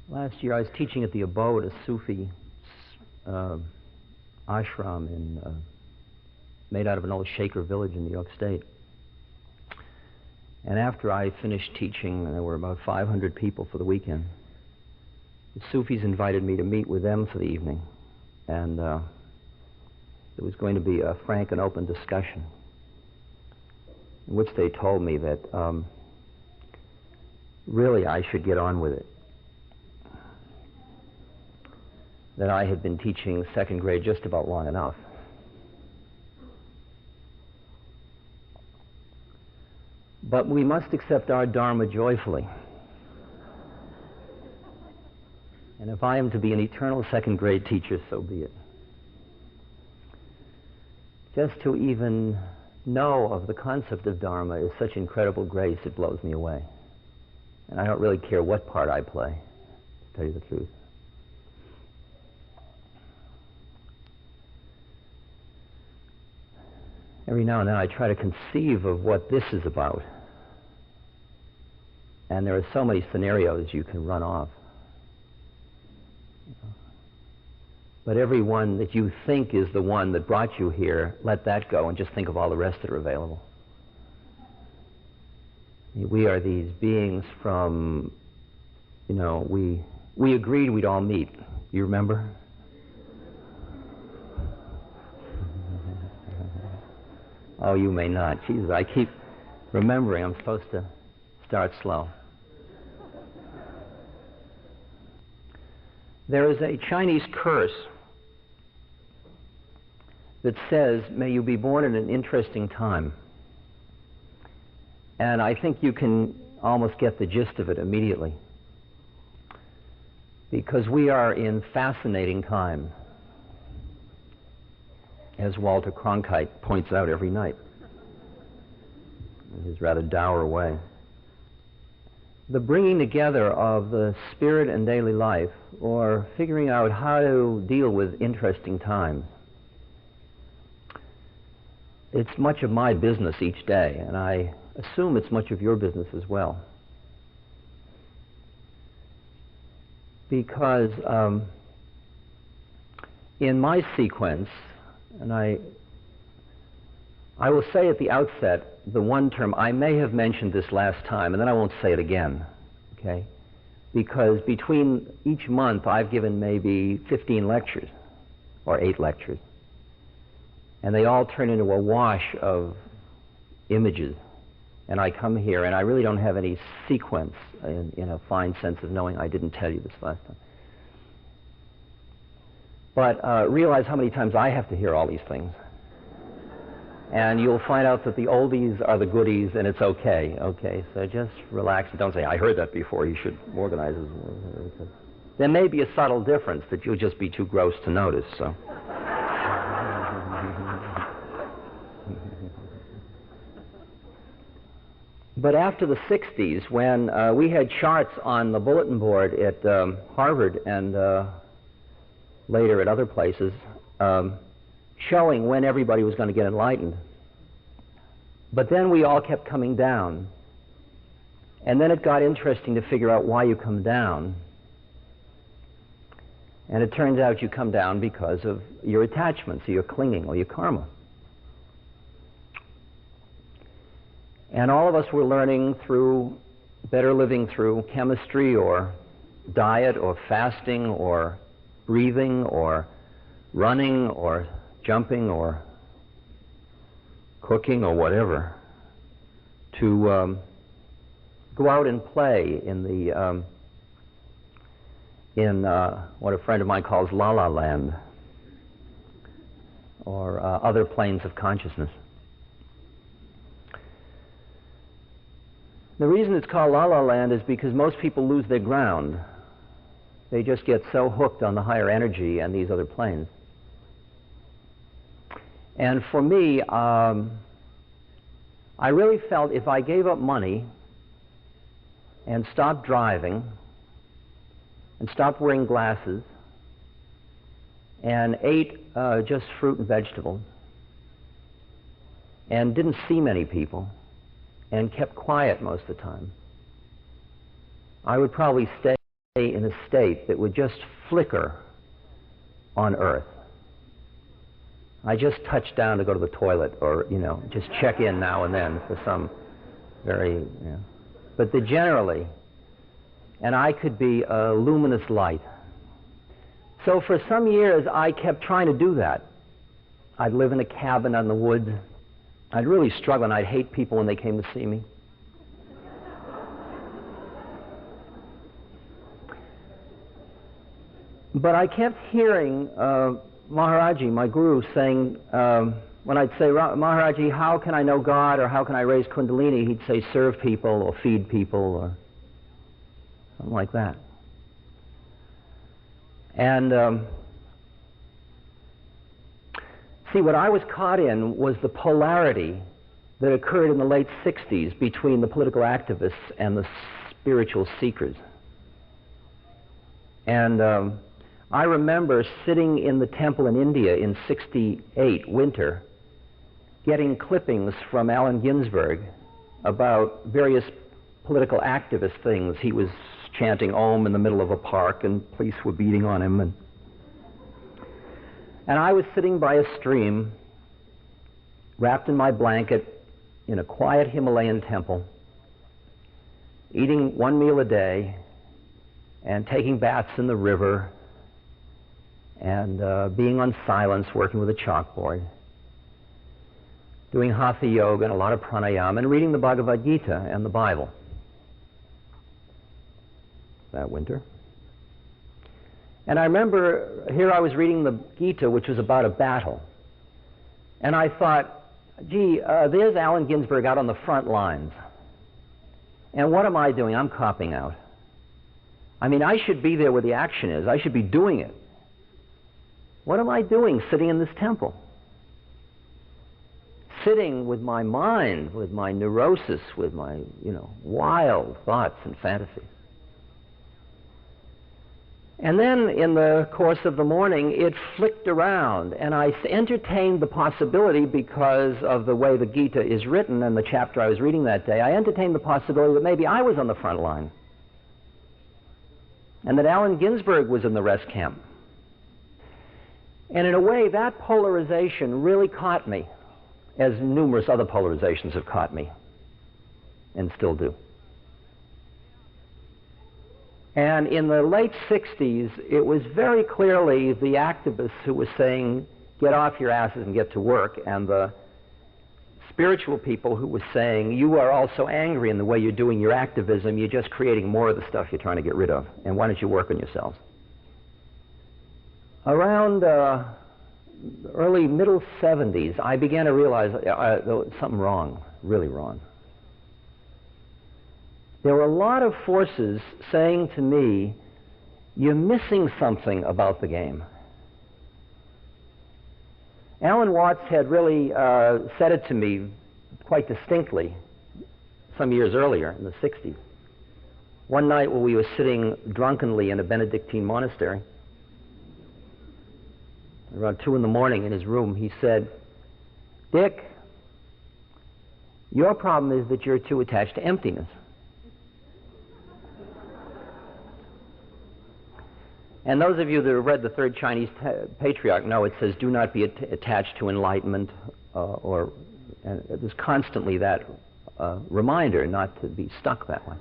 Last year I was teaching at the Abode, a Sufi ashram made out of an old Shaker village in New York State. And after I finished teaching, there were about 500 people for the weekend. The Sufis invited me to meet with them for the evening, and there was going to be a frank and open discussion in which they told me that really I should get on with it. That I had been teaching second grade just about long enough. But we must accept our Dharma joyfully. And if I am to be an eternal second grade teacher, so be it. Just to even know of the concept of Dharma is such incredible grace, it blows me away. And I don't really care what part I play, to tell you the truth. Every now and then I try to conceive of what this is about. And there are so many scenarios you can run off. But every one that you think is the one that brought you here, let that go and just think of all the rest that are available. We are these beings from, we agreed we'd all meet. You remember? Oh, you may not. Jesus, I keep remembering I'm supposed to start slow. There is a Chinese curse that says, may you be born in an interesting time. And I think you can almost get the gist of it immediately. Because we are in fascinating times, as Walter Cronkite points out every night in his rather dour way. The bringing together of the spirit and daily life, or figuring out how to deal with interesting times, it's much of my business each day, and I assume it's much of your business as well. Because in my sequence, and I will say at the outset the one term, I may have mentioned this last time, and then I won't say it again, okay? Because between each month I've given maybe 15 lectures, or 8 lectures, and they all turn into a wash of images. And I come here, and I really don't have any sequence in a fine sense of knowing I didn't tell you this last time. But realize how many times I have to hear all these things. And you'll find out that the oldies are the goodies, and it's okay, okay? So just relax and don't say, I heard that before, you should organize this. There may be a subtle difference that you'll just be too gross to notice, so. But after the 60s, when we had charts on the bulletin board at Harvard and later at other places, showing when everybody was going to get enlightened. But then we all kept coming down. And then it got interesting to figure out why you come down. And it turns out you come down because of your attachments, or your clinging, or your karma. And all of us were learning through, better living through chemistry, or diet, or fasting, or breathing, or running, or jumping, or cooking, or whatever, to go out and play in the what a friend of mine calls La La Land, or other planes of consciousness. The reason it's called La La Land is because most people lose their ground. They just get so hooked on the higher energy and these other planes. And for me, I really felt if I gave up money and stopped driving and stopped wearing glasses and ate just fruit and vegetables and didn't see many people and kept quiet most of the time, I would probably stay in a state that would just flicker on Earth. I just touch down to go to the toilet, or, just check in now and then for some very, But generally, and I could be a luminous light. So for some years, I kept trying to do that. I'd live in a cabin in the woods. I'd really struggle, and I'd hate people when they came to see me. But I kept hearing Maharaji, my guru, saying, when I'd say, Maharaji, how can I know God, or how can I raise Kundalini? He'd say, serve people, or feed people, or something like that. And see, what I was caught in was the polarity that occurred in the late 60s between the political activists and the spiritual seekers. And I remember sitting in the temple in India in '68, winter, getting clippings from Allen Ginsberg about various political activist things. He was chanting Om in the middle of a park, and police were beating on him. And I was sitting by a stream, wrapped in my blanket, in a quiet Himalayan temple, eating one meal a day, and taking baths in the river, and being on silence, working with a chalkboard, doing hatha yoga and a lot of pranayama, and reading the Bhagavad Gita and the Bible that winter. And I remember here I was reading the Gita, which was about a battle, and I thought, gee, there's Allen Ginsberg out on the front lines, and what am I doing? I'm copping out. I mean, I should be there where the action is. I should be doing it. What am I doing sitting in this temple? Sitting with my mind, with my neurosis, with my, wild thoughts and fantasies. And then in the course of the morning, it flicked around, and I entertained the possibility, because of the way the Gita is written and the chapter I was reading that day, I entertained the possibility that maybe I was on the front line, and that Allen Ginsberg was in the rest camp. And in a way, that polarization really caught me, as numerous other polarizations have caught me, and still do. And in the late 60s, it was very clearly the activists who were saying, get off your asses and get to work, and the spiritual people who were saying, you are also angry in the way you're doing your activism, you're just creating more of the stuff you're trying to get rid of, and why don't you work on yourselves? Around early, middle 70s, I began to realize there was something wrong, really wrong. There were a lot of forces saying to me, you're missing something about the game. Alan Watts had really said it to me quite distinctly some years earlier, in the 60s. One night when we were sitting drunkenly in a Benedictine monastery, around 2 in the morning in his room, he said, Dick, your problem is that you're too attached to emptiness. And those of you that have read the Third Chinese Patriarch know it says, do not be attached to enlightenment, and there's constantly that reminder not to be stuck that way.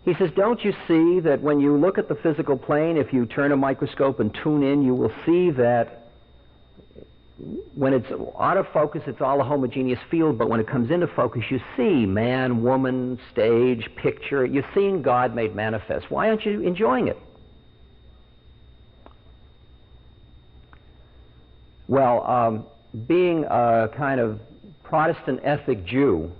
He says, don't you see that when you look at the physical plane, if you turn a microscope and tune in, you will see that when it's out of focus, it's all a homogeneous field, but when it comes into focus, you see man, woman, stage, picture. You're seeing God made manifest. Why aren't you enjoying it? Well, being a kind of Protestant ethnic Jew,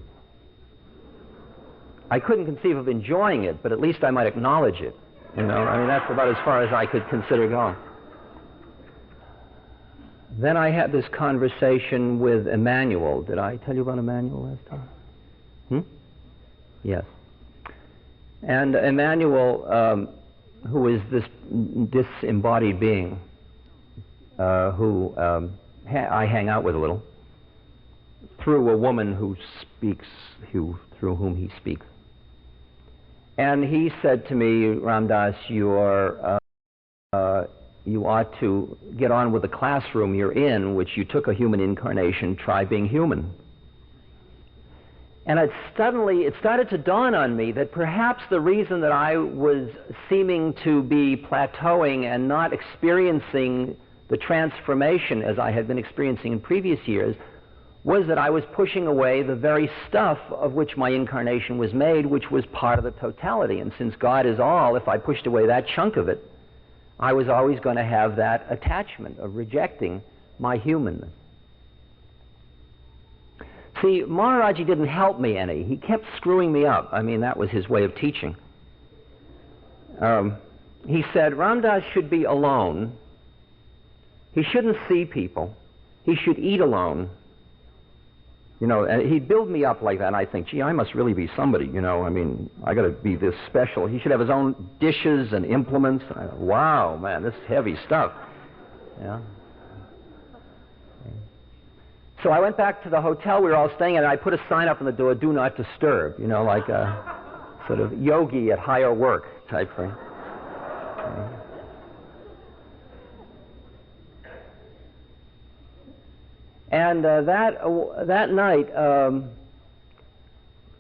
I couldn't conceive of enjoying it, but at least I might acknowledge it. I mean, that's about as far as I could consider going. Then I had this conversation with Emmanuel. Did I tell you about Emmanuel last time? Yes. And Emmanuel, who is this disembodied being, who I hang out with a little, through a woman who speaks, through whom he speaks. And he said to me, Ram Dass, you ought to get on with the classroom you're in, which you took a human incarnation, try being human. And it started to dawn on me that perhaps the reason that I was seeming to be plateauing and not experiencing the transformation as I had been experiencing in previous years was that I was pushing away the very stuff of which my incarnation was made, which was part of the totality. And since God is all, if I pushed away that chunk of it, I was always going to have that attachment of rejecting my humanness. See, Maharaji didn't help me any. He kept screwing me up. I mean, that was his way of teaching. He said Ram Dass should be alone. He shouldn't see people. He should eat alone. You know, and he'd build me up like that, and I think, gee, I must really be somebody, you know. I mean, I got to be this special. He should have his own dishes and implements. Wow, man, this is heavy stuff. Yeah. So I went back to the hotel we were all staying at, and I put a sign up on the door, "Do not disturb," you know, like a sort of yogi at higher work type thing. And that night,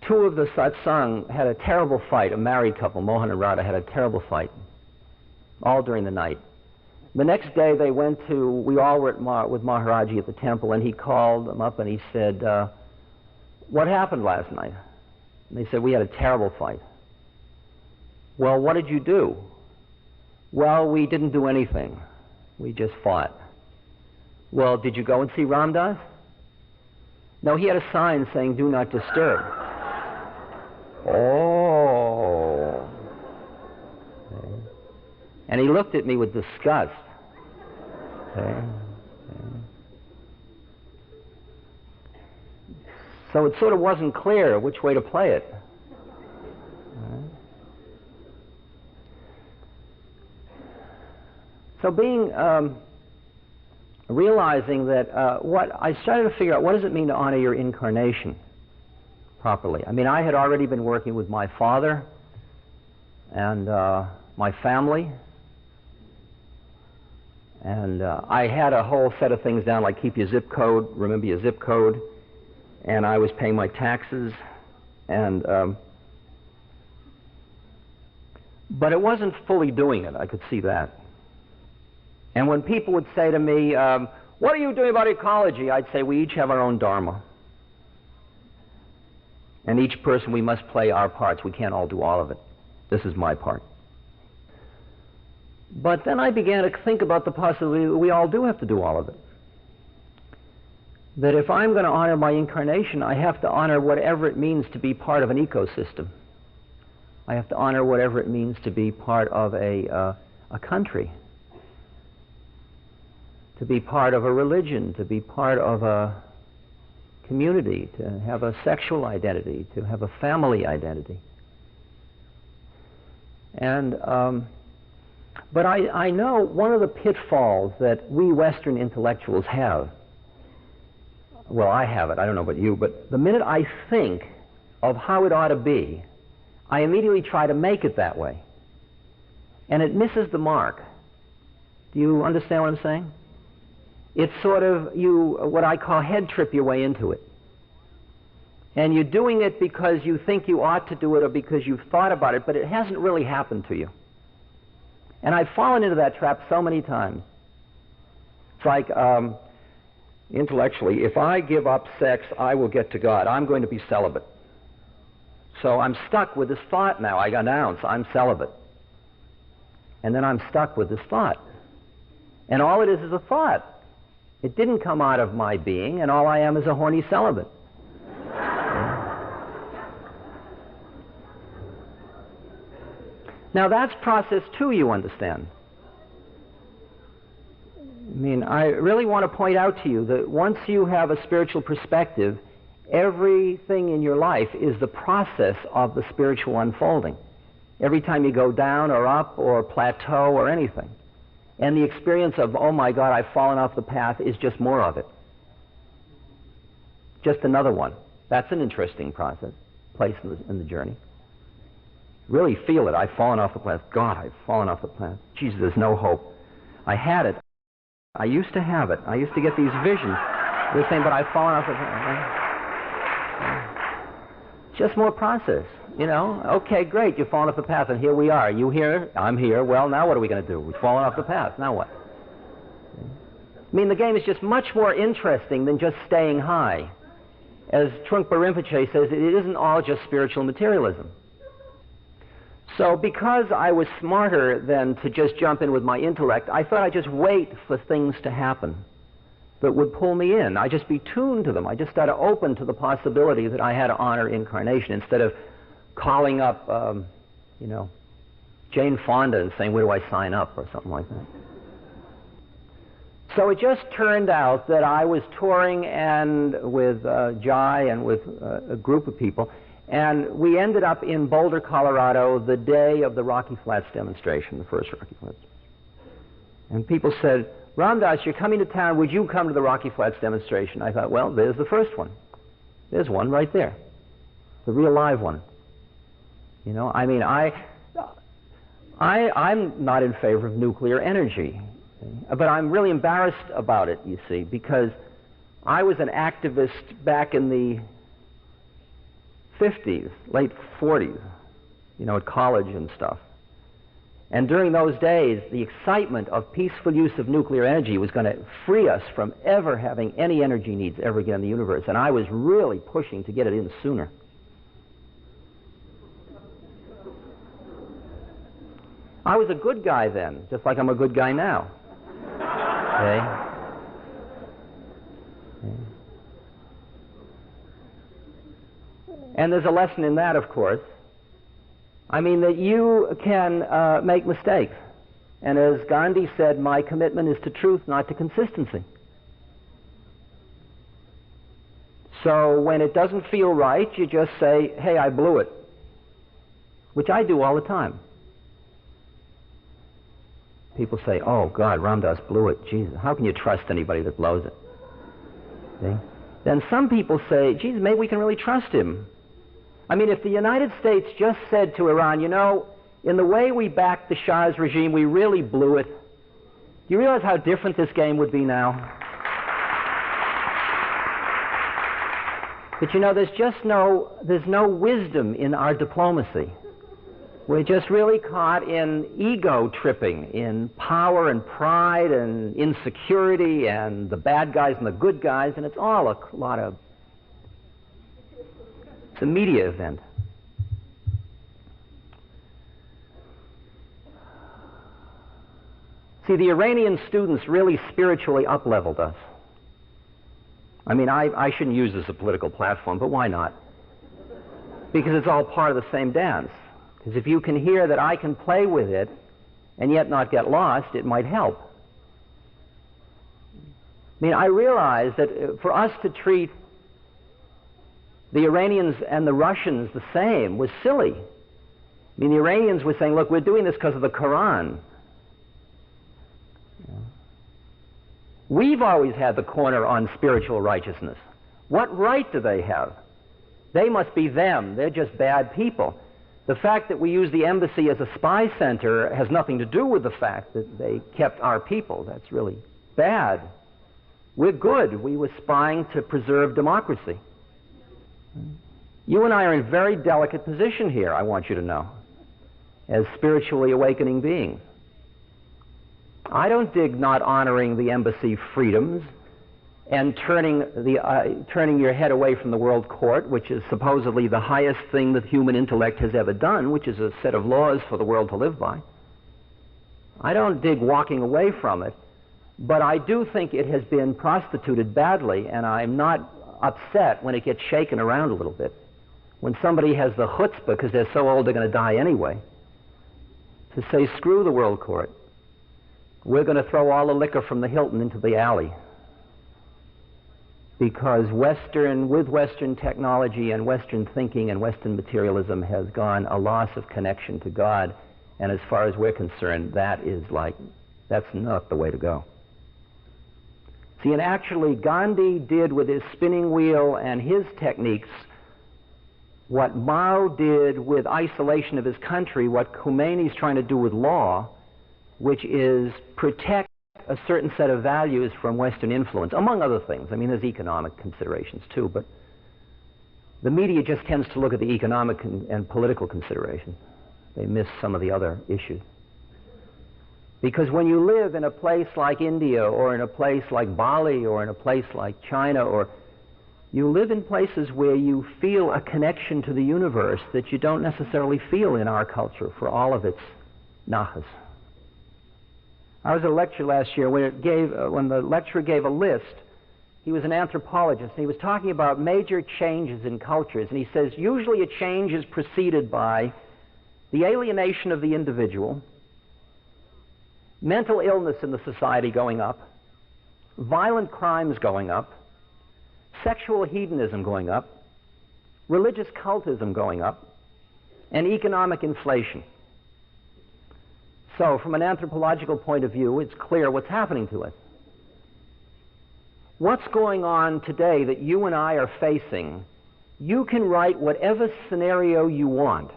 two of the satsang had a terrible fight. A married couple, Mohan and Radha, had a terrible fight, all during the night. The next day, we all were with Maharaji at the temple, and he called them up and he said, "What happened last night?" And they said, "We had a terrible fight." "Well, what did you do?" "Well, we didn't do anything. We just fought." "Well, did you go and see Ram Dass?" "No, he had a sign saying, 'Do not disturb.'" Oh. Okay. And he looked at me with disgust. Okay. Okay. So it sort of wasn't clear which way to play it. Right. So realizing that what I started to figure out, what does it mean to honor your incarnation properly? I mean, I had already been working with my father and my family, and I had a whole set of things down, like keep your zip code, remember your zip code, and I was paying my taxes, and but it wasn't fully doing it. I could see that. And when people would say to me, "What are you doing about ecology?" I'd say, "We each have our own dharma. And each person, we must play our parts. We can't all do all of it. This is my part." But then I began to think about the possibility that we all do have to do all of it. That if I'm going to honor my incarnation, I have to honor whatever it means to be part of an ecosystem. I have to honor whatever it means to be part of a country, to be part of a religion, to be part of a community, to have a sexual identity, to have a family identity. And but I know one of the pitfalls that we Western intellectuals have, well, I have it, I don't know about you, but the minute I think of how it ought to be, I immediately try to make it that way. And it misses the mark. Do you understand what I'm saying? It's sort of what I call head trip your way into it. And you're doing it because you think you ought to do it or because you've thought about it, but it hasn't really happened to you. And I've fallen into that trap so many times. It's like, intellectually, if I give up sex, I will get to God. I'm going to be celibate. So I'm stuck with this thought now. I announce I'm celibate. And then I'm stuck with this thought. And all it is a thought. It didn't come out of my being, and all I am is a horny celibate. Now that's process two, you understand. I mean, I really want to point out to you that once you have a spiritual perspective, everything in your life is the process of the spiritual unfolding. Every time you go down or up or plateau or anything. And the experience of, oh my God, I've fallen off the path, is just more of it. Just another one. That's an interesting place in the journey. really feel it. I've fallen off the planet. God, I've fallen off the planet. Jesus, there's no hope. I had it. I used to have it. I used to get these visions. They're saying, but I've fallen off the planet. Just more process, you know. Okay, great, you've fallen off the path, and here we are. You here? I'm here. Well, now what are we going to do? We've fallen off the path. Now what? I mean, the game is just much more interesting than just staying high. As Trungpa Rinpoche says, it isn't all just spiritual materialism. So because I was smarter than to just jump in with my intellect, I thought I'd just wait for things to happen that would pull me in. I'd just be tuned to them. I just started open to the possibility that I had to honor incarnation instead of calling up, you know, Jane Fonda and saying, where do I sign up, or something like that. So it just turned out that I was touring and with Jai and with a group of people, and we ended up in Boulder, Colorado, the day of the Rocky Flats demonstration, the first Rocky Flats. And people said, Ram Dass, you're coming to town, would you come to the Rocky Flats demonstration? I thought, well, there's the first one. There's one right there, the real live one. You know, I mean, I'm not in favor of nuclear energy, but I'm really embarrassed about it, you see, because I was an activist back in the 50s, late 40s, you know, at college and stuff. And during those days, the excitement of peaceful use of nuclear energy was going to free us from ever having any energy needs ever again in the universe. And I was really pushing to get it in sooner. I was a good guy then, just like I'm a good guy now. Okay? And there's a lesson in that, of course. I mean, that you can make mistakes. And as Gandhi said, my commitment is to truth, not to consistency. So when it doesn't feel right, you just say, hey, I blew it. Which I do all the time. People say, oh, God, Ram Dass blew it. Jesus, how can you trust anybody that blows it? See? Then some people say, geez, maybe we can really trust him. I mean, if the United States just said to Iran, you know, in the way we backed the Shah's regime, we really blew it. Do you realize how different this game would be now? But you know, there's no wisdom in our diplomacy. We're just really caught in ego tripping, in power and pride and insecurity and the bad guys and the good guys, and it's all a lot of... It's a media event. See, the Iranian students really spiritually up-leveled us. I mean, I shouldn't use this as a political platform, but why not? Because it's all part of the same dance. Because if you can hear that I can play with it and yet not get lost, it might help. I mean, I realize that for us to treat the Iranians and the Russians the same was silly. I mean, the Iranians were saying, look, we're doing this because of the Quran. We've always had the corner on spiritual righteousness. What right do they have? They must be them. They're just bad people. The fact that we use the embassy as a spy center has nothing to do with the fact that they kept our people. That's really bad. We're good. We were spying to preserve democracy. You and I are in a very delicate position here, I want you to know, as spiritually awakening beings. I don't dig not honoring the embassy freedoms and turning your head away from the world court, which is supposedly the highest thing that human intellect has ever done, which is a set of laws for the world to live by. I don't dig walking away from it, but I do think it has been prostituted badly, and I'm not upset when it gets shaken around a little bit. When somebody has the chutzpah, because they're so old they're going to die anyway, to say, screw the world court. We're going to throw all the liquor from the Hilton into the alley. Because with Western technology and Western thinking and Western materialism has gone a loss of connection to God, and as far as we're concerned, that's not the way to go. See, and actually Gandhi did with his spinning wheel and his techniques what Mao did with isolation of his country, what Khomeini's trying to do with law, which is protect a certain set of values from Western influence, among other things. I mean, there's economic considerations too, but the media just tends to look at the economic and political considerations. They miss some of the other issues. Because when you live in a place like India, or in a place like Bali, or in a place like China, or you live in places where you feel a connection to the universe that you don't necessarily feel in our culture for all of its nahas. I was at a lecture last year when the lecturer gave a list. He was an anthropologist, and he was talking about major changes in cultures, and he says usually a change is preceded by the alienation of the individual, mental illness in the society going up, violent crimes going up, sexual hedonism going up, religious cultism going up, and economic inflation. So, from an anthropological point of view, it's clear what's happening to us. What's going on today that you and I are facing, you can write whatever scenario you want.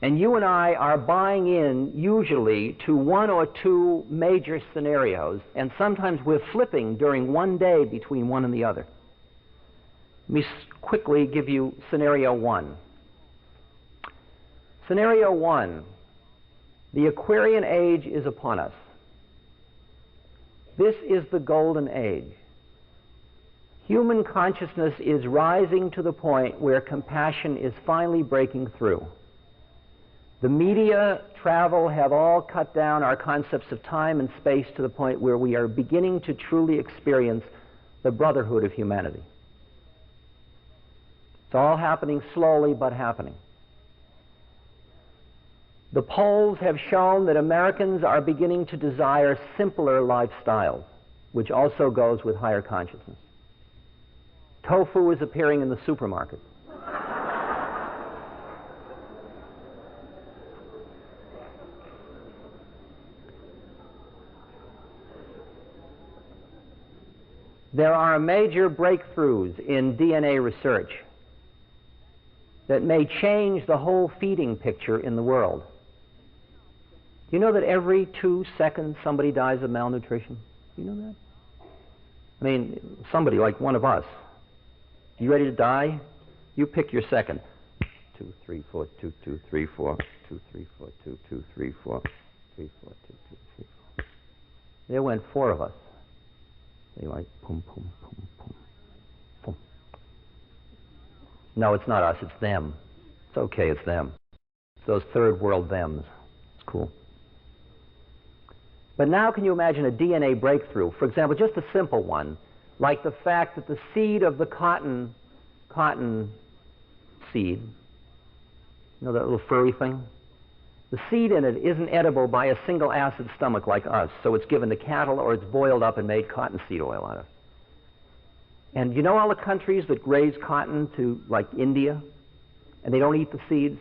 And you and I are buying in, usually, to one or two major scenarios, and sometimes we're flipping during one day between one and the other. Let me quickly give you scenario one. Scenario one, the Aquarian age is upon us. This is the golden age. Human consciousness is rising to the point where compassion is finally breaking through. The media, travel have all cut down our concepts of time and space to the point where we are beginning to truly experience the brotherhood of humanity. It's all happening slowly, but happening. The polls have shown that Americans are beginning to desire simpler lifestyles, which also goes with higher consciousness. Tofu is appearing in the supermarket. There are major breakthroughs in DNA research that may change the whole feeding picture in the world. Do you know that every 2 seconds somebody dies of malnutrition? Do you know that? I mean, somebody like one of us. You ready to die? You pick your second. 2, 3, 4, 2, 2, 3, 4, 2, 3, 4, 2, 2, 3, 4, 3, 4, 2, 2, 3, 4. There went 4 of us. They like, pum, pum, pum, pum, pum. No, it's not us, it's them. It's okay, it's them. It's those third world thems. It's cool. But now can you imagine a DNA breakthrough? For example, just a simple one, like the fact that the seed of the cotton seed, you know that little furry thing? The seed in it isn't edible by a single acid stomach like us, so it's given to cattle or it's boiled up and made cottonseed oil out of. And you know all the countries that graze cotton to, like India, and they don't eat the seeds?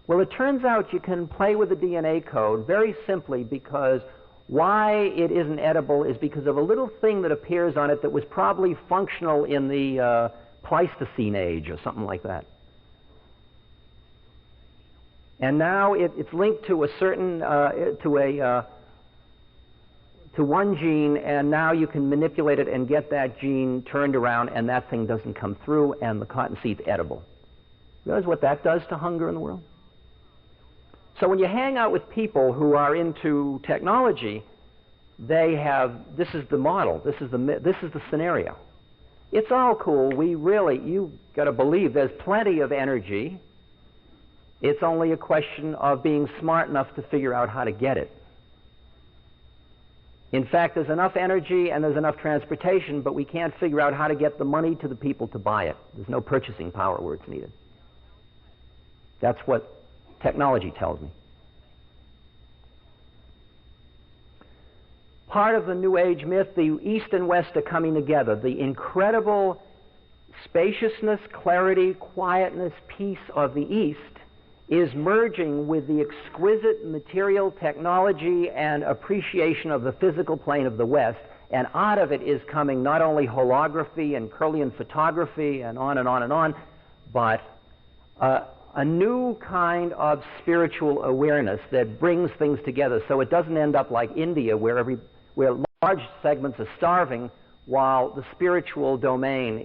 Well, it turns out you can play with the DNA code very simply because why it isn't edible is because of a little thing that appears on it that was probably functional in the Pleistocene age or something like that. And now it's linked to a certain, to one gene, and now you can manipulate it and get that gene turned around, and that thing doesn't come through, and the cottonseed's edible. Realize what that does to hunger in the world? So when you hang out with people who are into technology, they have, this is the model, this is the scenario. It's all cool. You've got to believe there's plenty of energy. It's only a question of being smart enough to figure out how to get it. In fact, there's enough energy and there's enough transportation, but we can't figure out how to get the money to the people to buy it. There's no purchasing power where it's needed. That's what technology tells me. Part of the New Age myth, the East and West are coming together. The incredible spaciousness, clarity, quietness, peace of the East is merging with the exquisite material technology and appreciation of the physical plane of the West, And out of it is coming not only holography and Kirlian photography and on and on and on, but a new kind of spiritual awareness that brings things together, so it doesn't end up like India, where large segments are starving while the spiritual domain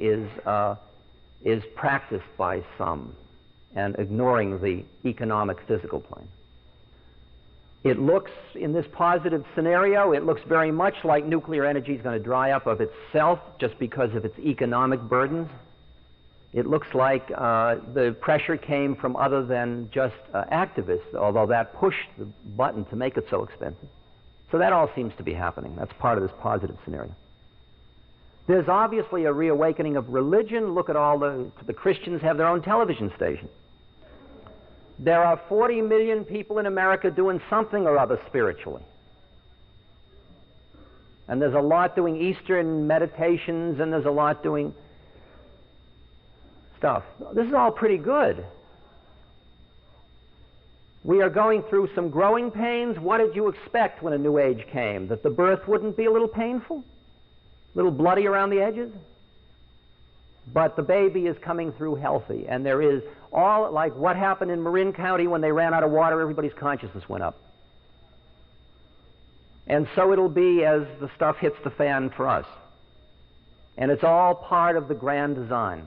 is practiced by some and ignoring the economic physical plane. It looks, in this positive scenario, it looks very much like nuclear energy is going to dry up of itself just because of its economic burdens. It looks like the pressure came from other than just activists, although that pushed the button to make it so expensive. So that all seems to be happening. That's part of this positive scenario. There's obviously a reawakening of religion. Look at all the Christians have their own television station. There are 40 million people in America doing something or other spiritually. And there's a lot doing Eastern meditations, and there's a lot doing stuff. This is all pretty good. We are going through some growing pains. What did you expect when a new age came? That the birth wouldn't be a little painful? A little bloody around the edges? But the baby is coming through healthy, and there is all, like what happened in Marin County when they ran out of water, everybody's consciousness went up. And so it'll be as the stuff hits the fan for us. And it's all part of the grand design.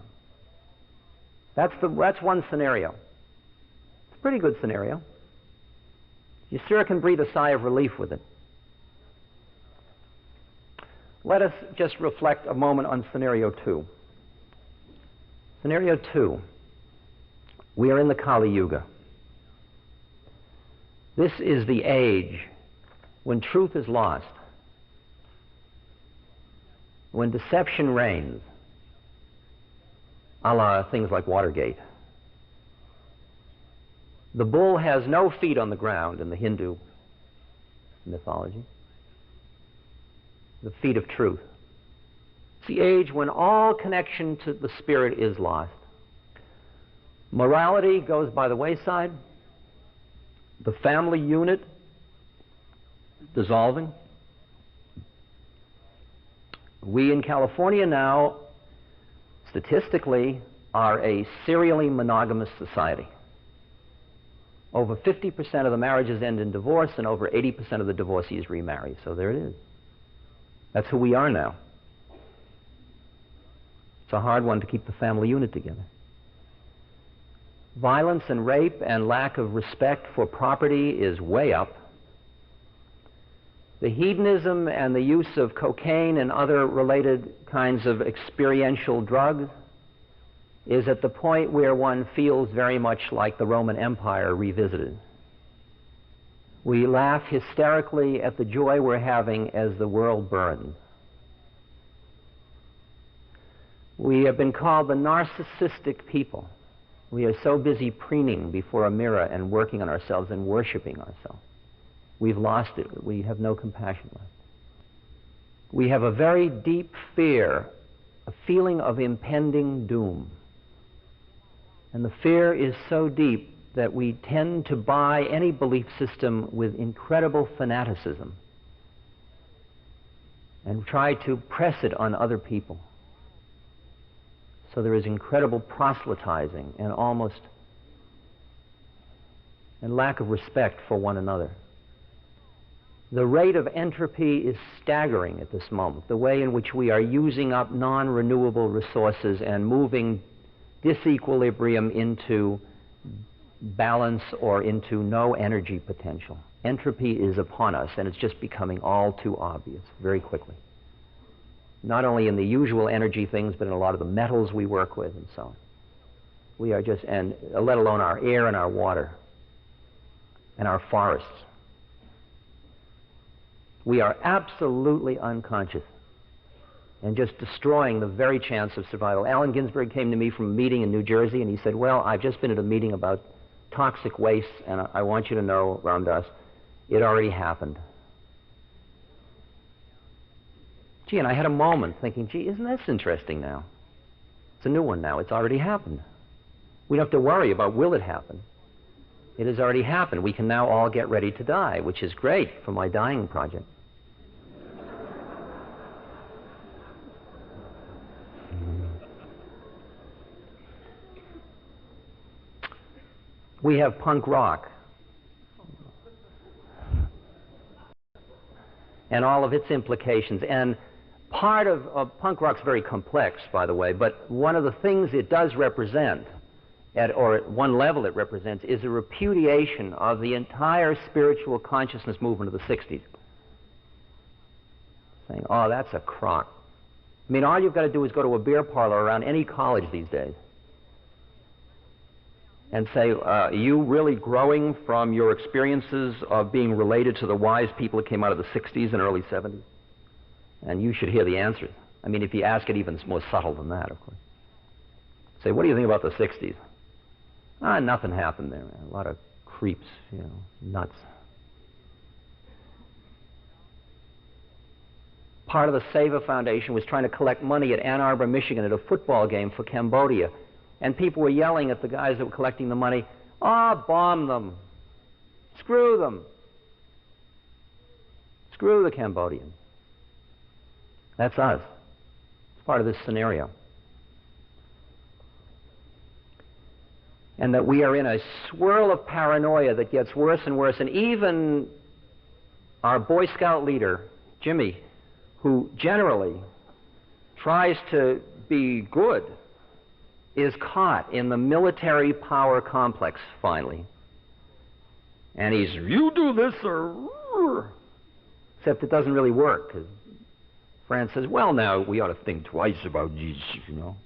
That's one scenario. It's a pretty good scenario. You sure can breathe a sigh of relief with it. Let us just reflect a moment on scenario 2. Scenario 2. We are in the Kali Yuga. This is the age when truth is lost, when deception reigns, a la things like Watergate. The bull has no feet on the ground in the Hindu mythology. The feet of truth. It's the age when all connection to the spirit is lost. Morality goes by the wayside. The family unit dissolving. We in California now, statistically, are a serially monogamous society. Over 50% of the marriages end in divorce, and over 80% of the divorcees remarry. So there it is. That's who we are now. It's a hard one to keep the family unit together. Violence and rape and lack of respect for property is way up. The hedonism and the use of cocaine and other related kinds of experiential drugs is at the point where one feels very much like the Roman Empire revisited. We laugh hysterically at the joy we're having as the world burns. We have been called the narcissistic people. We are so busy preening before a mirror and working on ourselves and worshiping ourselves. We've lost it. We have no compassion left. We have a very deep fear, a feeling of impending doom. And the fear is so deep that we tend to buy any belief system with incredible fanaticism and try to press it on other people. So there is incredible proselytizing and lack of respect for one another. The rate of entropy is staggering at this moment, the way in which we are using up non-renewable resources and moving disequilibrium into balance or into no energy potential. Entropy is upon us, and it's just becoming all too obvious very quickly. Not only in the usual energy things, but in a lot of the metals we work with and so on. We are just, and let alone our air and our water and our forests. We are absolutely unconscious and just destroying the very chance of survival. Allen Ginsberg came to me from a meeting in New Jersey, and he said, well, I've just been at a meeting about toxic waste, and I want you to know, Ramdas, it already happened. Gee, and I had a moment thinking, gee, isn't this interesting now? It's a new one now. It's already happened. We don't have to worry about will it happen. It has already happened. We can now all get ready to die, which is great for my dying project. We have punk rock and all of its implications. And part of punk rock's very complex, by the way, but one of the things it does represent, or at one level it represents, is a repudiation of the entire spiritual consciousness movement of the 60s. Saying, oh, that's a crock. I mean, all you've got to do is go to a beer parlor around any college these days and say, are you really growing from your experiences of being related to the wise people that came out of the 60s and early 70s? And you should hear the answers. I mean, if you ask it even more subtle than that, of course. Say, what do you think about the 60s? Ah, nothing happened there, man. A lot of creeps, you know, nuts. Part of the SEVA Foundation was trying to collect money at Ann Arbor, Michigan at a football game for Cambodia. And people were yelling at the guys that were collecting the money, bomb them. Screw them. Screw the Cambodians. That's us. It's part of this scenario. And that we are in a swirl of paranoia that gets worse and worse. And even our Boy Scout leader, Jimmy, who generally tries to be good, is caught in the military power complex finally. And he's, you do this or... Except it doesn't really work, because France says, well, now we ought to think twice about this, you know.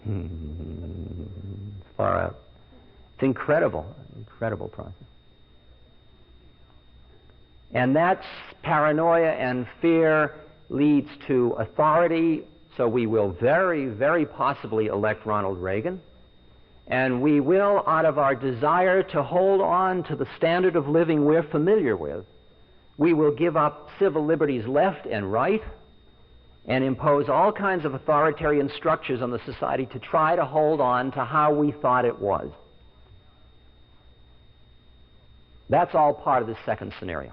It's far out. It's incredible process. And that's paranoia and fear leads to authority, so we will very, very possibly elect Ronald Reagan. And we will, out of our desire to hold on to the standard of living we're familiar with, we will give up civil liberties left and right and impose all kinds of authoritarian structures on the society to try to hold on to how we thought it was. That's all part of this second scenario.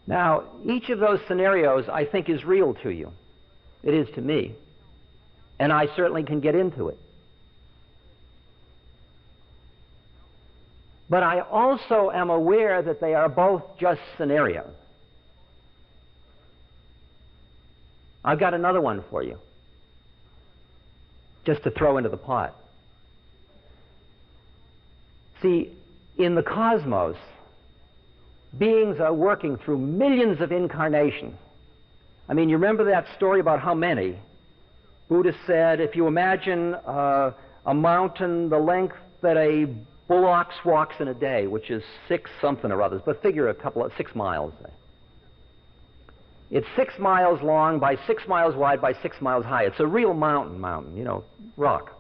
Now, each of those scenarios, I think, is real to you. It is to me. And I certainly can get into it. But I also am aware that they are both just scenarios. I've got another one for you, just to throw into the pot. See, in the cosmos, beings are working through millions of incarnations. I mean, you remember that story about how many? Buddha said, if you imagine a mountain the length that a bullock walks in a day, which is 6 something or others, but figure 6 miles. It's 6 miles long by 6 miles wide by 6 miles high. It's a real mountain, you know, rock.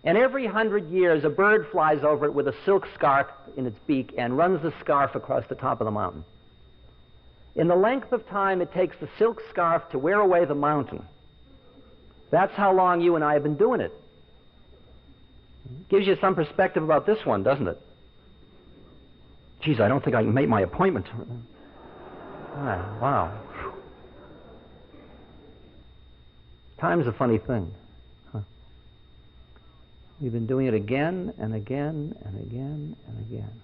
And every 100 years, a bird flies over it with a silk scarf in its beak and runs the scarf across the top of the mountain. In the length of time it takes the silk scarf to wear away the mountain, that's how long you and I have been doing it. Gives you some perspective about this one, doesn't it? Geez, I don't think I can make my appointment. Wow. Time's a funny thing. We've been doing it again and again and again and again.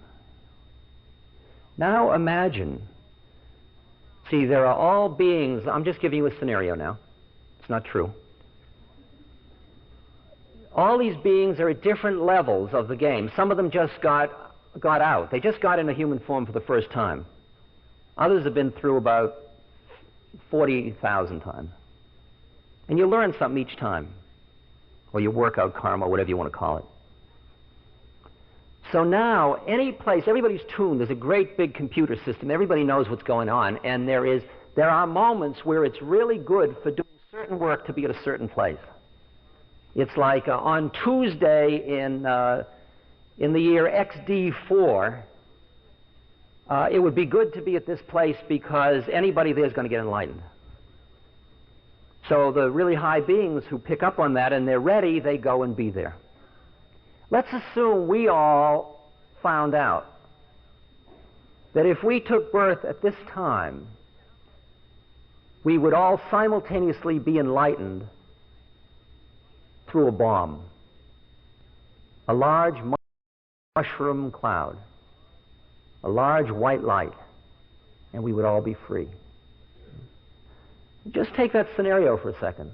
Now imagine, see, there are all beings, I'm just giving you a scenario now. It's not true. All these beings are at different levels of the game. Some of them just got out. They just got into human form for the first time. Others have been through about 40,000 times. And you learn something each time. Or you work out karma, whatever you want to call it. So now, any place, everybody's tuned. There's a great big computer system. Everybody knows what's going on. And there are moments where it's really good for doing certain work to be at a certain place. It's like on Tuesday in the year XD4, it would be good to be at this place because anybody there is going to get enlightened. So the really high beings who pick up on that and they're ready, they go and be there. Let's assume we all found out that if we took birth at this time, we would all simultaneously be enlightened through a bomb, a large mushroom cloud, a large white light, and we would all be free. Just take that scenario for a second.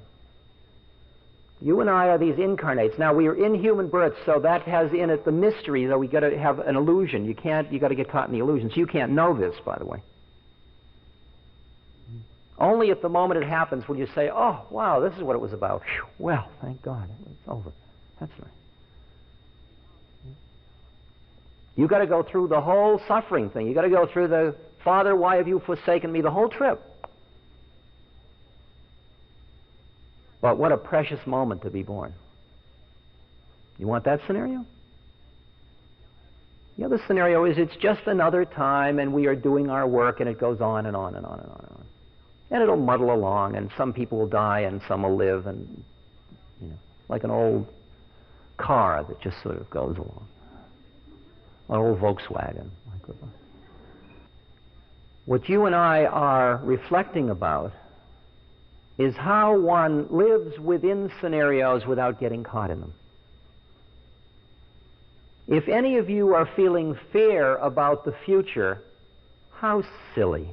You and I are these incarnates. Now, we are in human birth, so that has in it the mystery that we got to have an illusion. You got to get caught in the illusion. So you can't know this, by the way. Only at the moment it happens when you say, oh, wow, this is what it was about. Whew, well, thank God, it's over. That's nice. You got to go through the whole suffering thing. You got to go through the, Father, why have you forsaken me, the whole trip. But what a precious moment to be born. You want that scenario? The other scenario is it's just another time and we are doing our work and it goes on and on and on and on and on. And it'll muddle along and some people will die and some will live and, you know, like an old car that just sort of goes along. An old Volkswagen. What you and I are reflecting about is how one lives within scenarios without getting caught in them. If any of you are feeling fear about the future, how silly.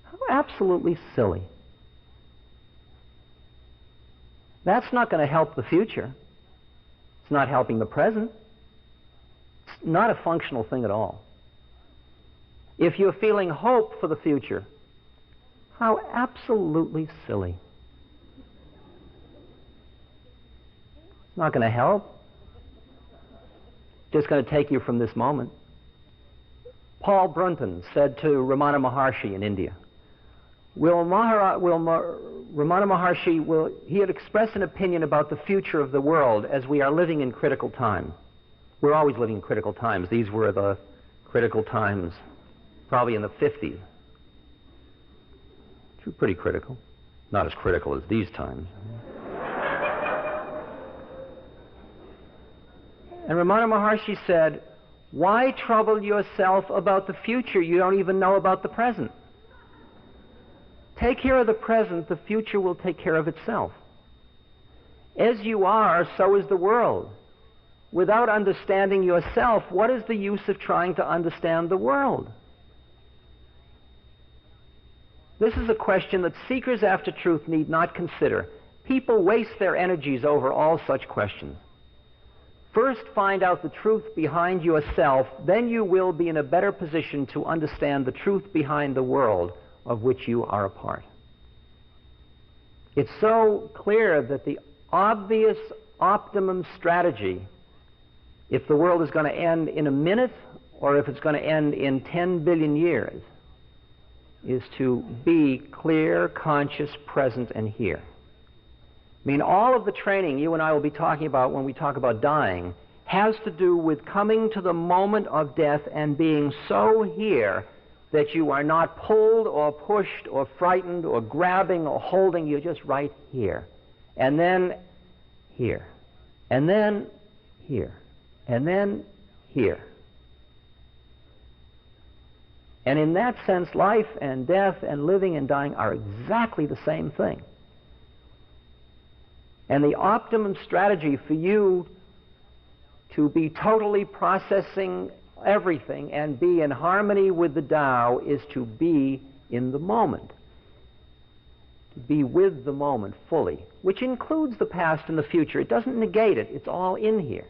How absolutely silly. That's not going to help the future. It's not helping the present. It's not a functional thing at all. If you're feeling hope for the future, how absolutely silly. It's not going to help. Just going to take you from this moment. Paul Brunton said to Ramana Maharshi in India, Ramana Maharshi, he had expressed an opinion about the future of the world as we are living in critical time. We're always living in critical times. These were the critical times, probably in the 50s. Pretty critical. Not as critical as these times. And Ramana Maharshi said, why trouble yourself about the future? You don't even know about the present. Take care of the present, the future will take care of itself. As you are, so is the world. Without understanding yourself, what is the use of trying to understand the world? This is a question that seekers after truth need not consider. People waste their energies over all such questions. First, find out the truth behind yourself, then you will be in a better position to understand the truth behind the world of which you are a part. It's so clear that the obvious optimum strategy, if the world is going to end in a minute or if it's going to end in 10 billion years, is to be clear, conscious, present, and here. I mean, all of the training you and I will be talking about when we talk about dying has to do with coming to the moment of death and being so here that you are not pulled or pushed or frightened or grabbing or holding. You're just right here. And then here. And then here. And then here. And in that sense, life and death and living and dying are exactly the same thing. And the optimum strategy for you to be totally processing everything and be in harmony with the Tao is to be in the moment. To be with the moment fully, which includes the past and the future. It doesn't negate it. It's all in here.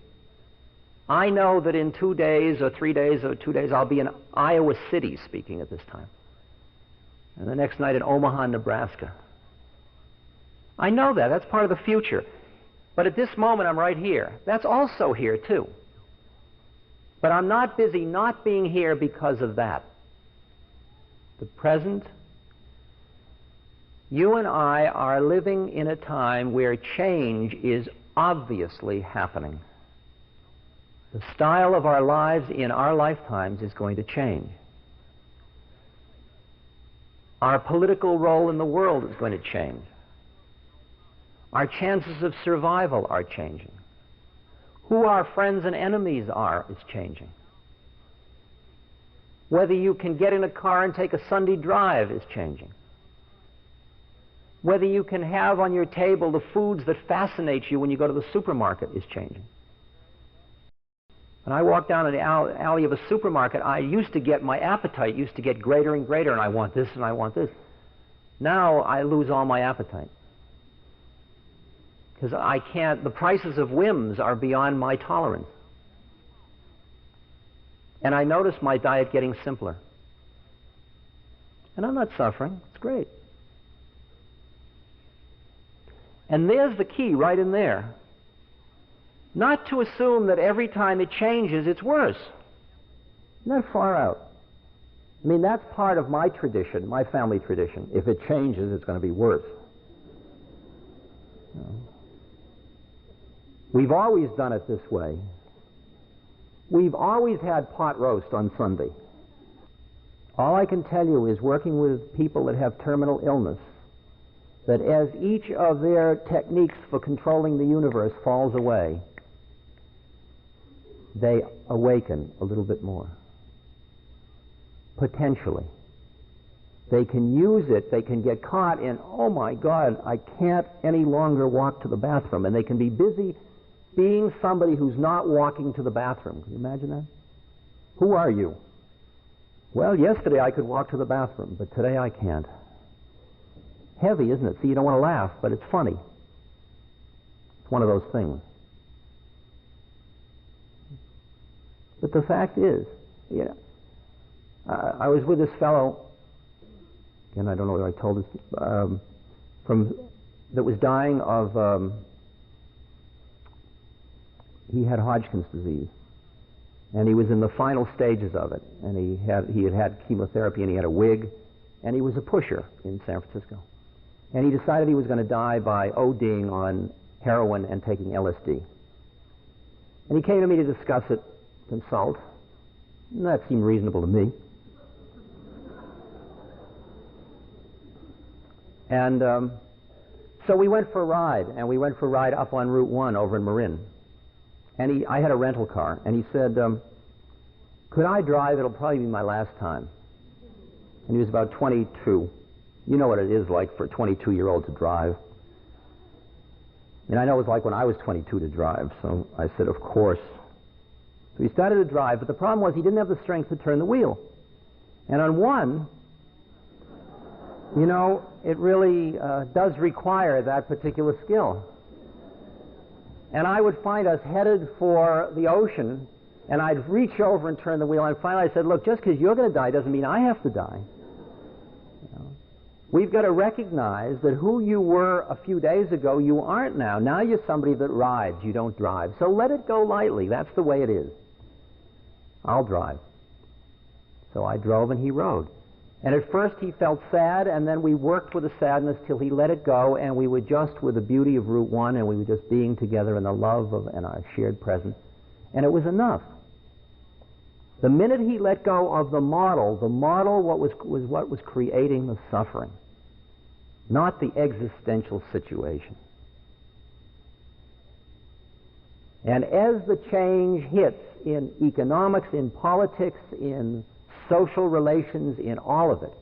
I know that in 2 days or 3 days or 2 days I'll be in Iowa City speaking at this time. And the next night in Omaha, Nebraska. I know that. That's part of the future. But at this moment I'm right here. That's also here too. But I'm not busy not being here because of that. The present, you and I are living in a time where change is obviously happening. The style of our lives in our lifetimes is going to change. Our political role in the world is going to change. Our chances of survival are changing. Who our friends and enemies are is changing. Whether you can get in a car and take a Sunday drive is changing. Whether you can have on your table the foods that fascinate you when you go to the supermarket is changing. When I walk down an alley of a supermarket, my appetite used to get greater and greater, and I want this and I want this. Now I lose all my appetite. Because the prices of whims are beyond my tolerance. And I notice my diet getting simpler. And I'm not suffering. It's great. And there's the key right in there. Not to assume that every time it changes, it's worse. Isn't that far out? I mean, that's part of my tradition, my family tradition. If it changes, it's going to be worse. You know? We've always done it this way. We've always had pot roast on Sunday. All I can tell you is, working with people that have terminal illness, that as each of their techniques for controlling the universe falls away, they awaken a little bit more. Potentially. They can use it, they can get caught in, oh my God, I can't any longer walk to the bathroom, and they can be busy being somebody who's not walking to the bathroom. Can you imagine that? Who are you? Well, yesterday I could walk to the bathroom, but today I can't. Heavy, isn't it? See, you don't want to laugh, but it's funny. It's one of those things. But the fact is, I was with this fellow, again, I don't know whether I told this, that was dying of, he had Hodgkin's disease, and he was in the final stages of it, and he had had chemotherapy, and he had a wig, and he was a pusher in San Francisco. And he decided he was going to die by ODing on heroin and taking LSD. And he came to me to discuss it, consult, and that seemed reasonable to me. And so we went for a ride, up on Route 1 over in Marin. And I had a rental car, and he said, could I drive? It'll probably be my last time. And he was about 22. You know what it is like for a 22-year-old to drive. And I know it was like when I was 22 to drive, so I said, of course. So he started to drive, but the problem was he didn't have the strength to turn the wheel. And on one, you know, it really does require that particular skill. And I would find us headed for the ocean, and I'd reach over and turn the wheel, and finally I said, look, just because you're going to die doesn't mean I have to die. You know? We've got to recognize that who you were a few days ago, you aren't now. Now you're somebody that rides, you don't drive. So let it go lightly. That's the way it is. I'll drive. So I drove and he rode. And at first he felt sad, and then we worked with the sadness till he let it go, and we were just with the beauty of Route 1, and we were just being together in the love of and our shared presence. And it was enough. The minute he let go of the model was what was creating the suffering, not the existential situation. And as the change hits in economics, in politics, in social relations, in all of it,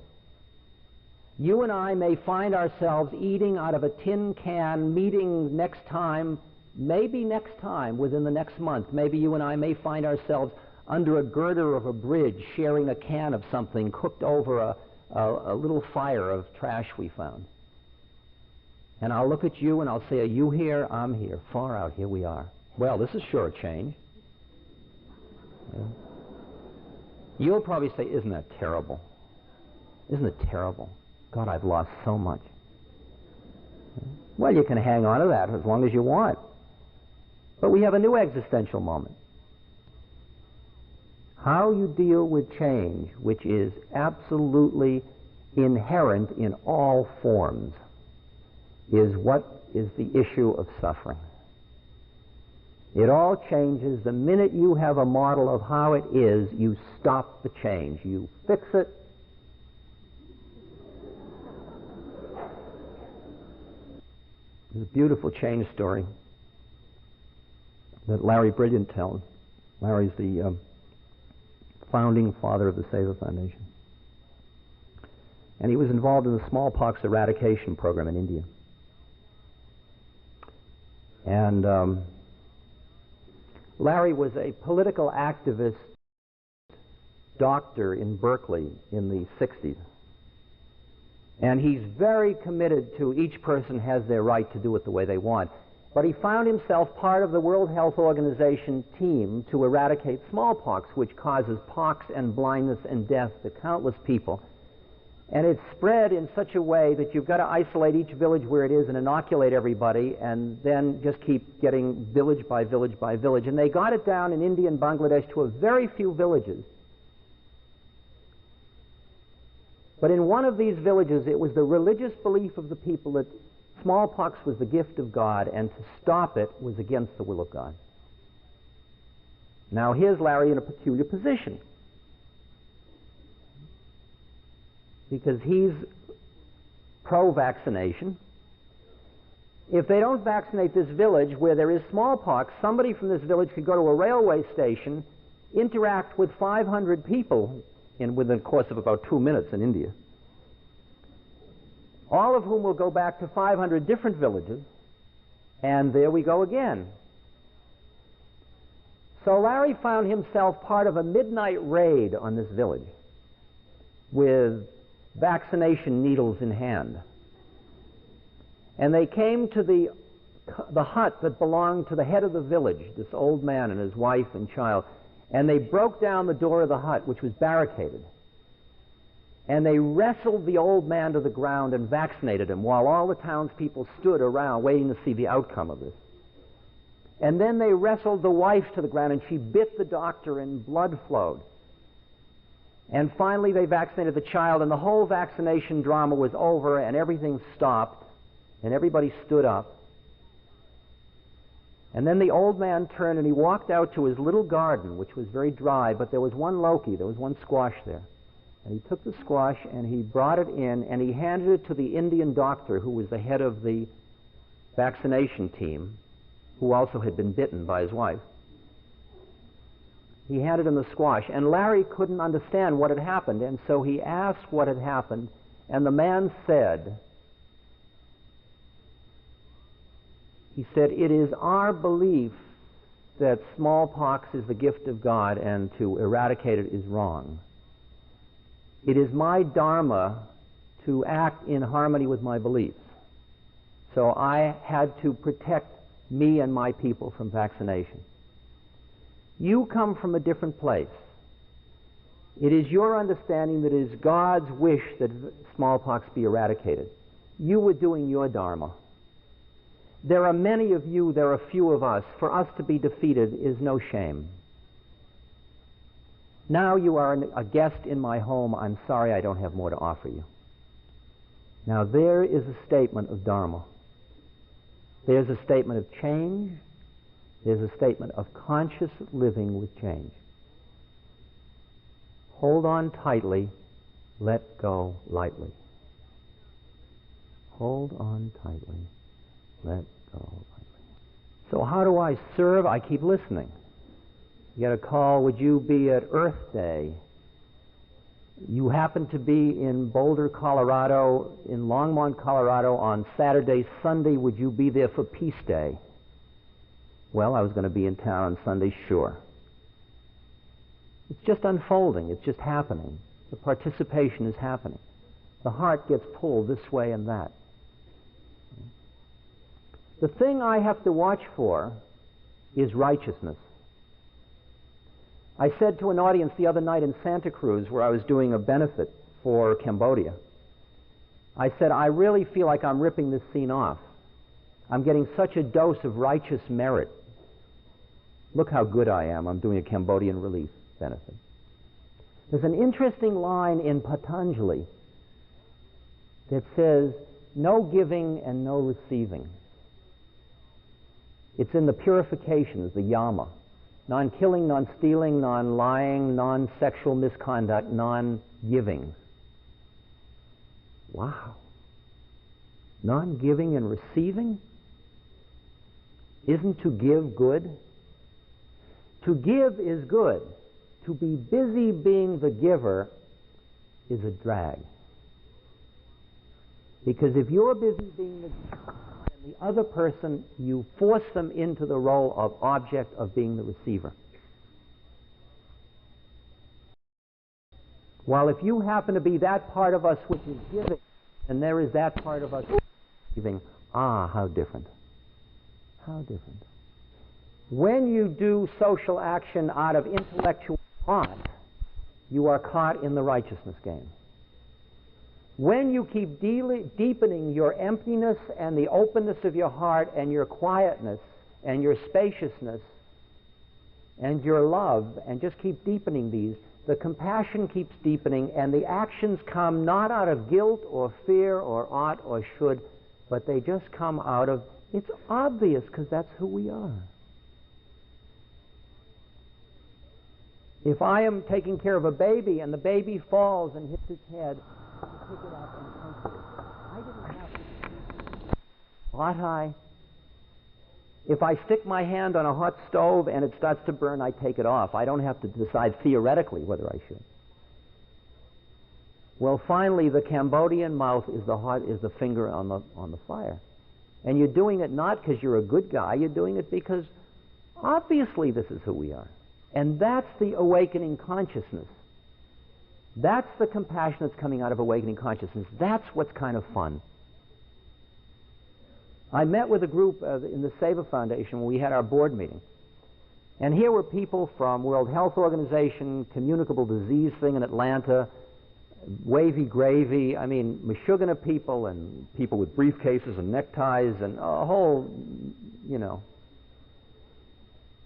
you and I may find ourselves eating out of a tin can, meeting next time, maybe next time, within the next month. Maybe you and I may find ourselves under a girder of a bridge, sharing a can of something cooked over a little fire of trash we found. And I'll look at you and I'll say, are you here? I'm here. Far out, here we are. Well, this is sure a change. Yeah. You'll probably say, isn't that terrible? Isn't it terrible? God, I've lost so much. Well, you can hang on to that as long as you want. But we have a new existential moment. How you deal with change, which is absolutely inherent in all forms, is what is the issue of suffering. It all changes. The minute you have a model of how it is, you stop the change. You fix it. There's a beautiful change story that Larry Brilliant tells. Larry's the founding father of the Seva Foundation. And he was involved in the smallpox eradication program in India. And Larry was a political activist doctor in Berkeley in the 60s. And he's very committed to each person has their right to do it the way they want. But he found himself part of the World Health Organization team to eradicate smallpox, which causes pox and blindness and death to countless people. And it's spread in such a way that you've got to isolate each village where it is and inoculate everybody, and then just keep getting village by village by village. And they got it down in India and Bangladesh to a very few villages. But in one of these villages, it was the religious belief of the people that smallpox was the gift of God, and to stop it was against the will of God. Now here's Larry in a peculiar position, because he's pro-vaccination. If they don't vaccinate this village where there is smallpox, somebody from this village could go to a railway station, interact with 500 people within the course of about 2 minutes in India, all of whom will go back to 500 different villages, and there we go again. So Larry found himself part of a midnight raid on this village with vaccination needles in hand. And they came to the hut that belonged to the head of the village, this old man and his wife and child, and they broke down the door of the hut, which was barricaded. And they wrestled the old man to the ground and vaccinated him while all the townspeople stood around waiting to see the outcome of this. And then they wrestled the wife to the ground, and she bit the doctor and blood flowed. And finally they vaccinated the child, and the whole vaccination drama was over, and everything stopped, and everybody stood up. And then the old man turned and he walked out to his little garden, which was very dry, but there was one loki, there was one squash there. And he took the squash and he brought it in and he handed it to the Indian doctor who was the head of the vaccination team, who also had been bitten by his wife. He handed him the squash, and Larry couldn't understand what had happened, and so he asked what had happened, and the man said, "It is our belief that smallpox is the gift of God and to eradicate it is wrong. It is my dharma to act in harmony with my beliefs. So I had to protect me and my people from vaccination. You come from a different place. It is your understanding that it is God's wish that smallpox be eradicated. You were doing your dharma. There are many of you, there are few of us. For us to be defeated is no shame. Now you are a guest in my home. I'm sorry I don't have more to offer you." Now there is a statement of dharma. There's a statement of change. There's a statement of conscious living with change. Hold on tightly, let go lightly. Hold on tightly, let go lightly. So how do I serve? I keep listening. You get a call, would you be at Earth Day? You happen to be in Boulder, Colorado, in Longmont, Colorado on Saturday, Sunday, would you be there for Peace Day? Well, I was going to be in town on Sunday, sure. It's just unfolding, it's just happening. The participation is happening. The heart gets pulled this way and that. The thing I have to watch for is righteousness. I said to an audience the other night in Santa Cruz, where I was doing a benefit for Cambodia, I said, I really feel like I'm ripping this scene off. I'm getting such a dose of righteous merit. Look how good I am. I'm doing a Cambodian relief benefit. There's an interesting line in Patanjali that says, no giving and no receiving. It's in the purifications, the yama. Non-killing, non-stealing, non-lying, non-sexual misconduct, non-giving. Wow. Non-giving and receiving? Isn't to give good? To give is good. To be busy being the giver is a drag. Because if you're busy being the and the other person, you force them into the role of object of being the receiver. While if you happen to be that part of us which is giving, and there is that part of us giving, how different. How different. When you do social action out of intellectual thought, you are caught in the righteousness game. When you keep deepening your emptiness and the openness of your heart and your quietness and your spaciousness and your love, and just keep deepening these, the compassion keeps deepening, and the actions come not out of guilt or fear or ought or should, but they just come out of, it's obvious because that's who we are. If I am taking care of a baby and the baby falls and hits its head, I pick it up and comfort it. I didn't have to. Ought I? If I stick my hand on a hot stove and it starts to burn, I take it off. I don't have to decide theoretically whether I should. Well, finally, the Cambodian mouth is the finger on the fire. And you're doing it not because you're a good guy, you're doing it because obviously this is who we are. And that's the awakening consciousness. That's the compassion that's coming out of awakening consciousness. That's what's kind of fun. I met with a group in the Seva Foundation when we had our board meeting. And here were people from World Health Organization, communicable disease thing in Atlanta, wavy gravy, I mean, Meshuggah people and people with briefcases and neckties and a whole, you know.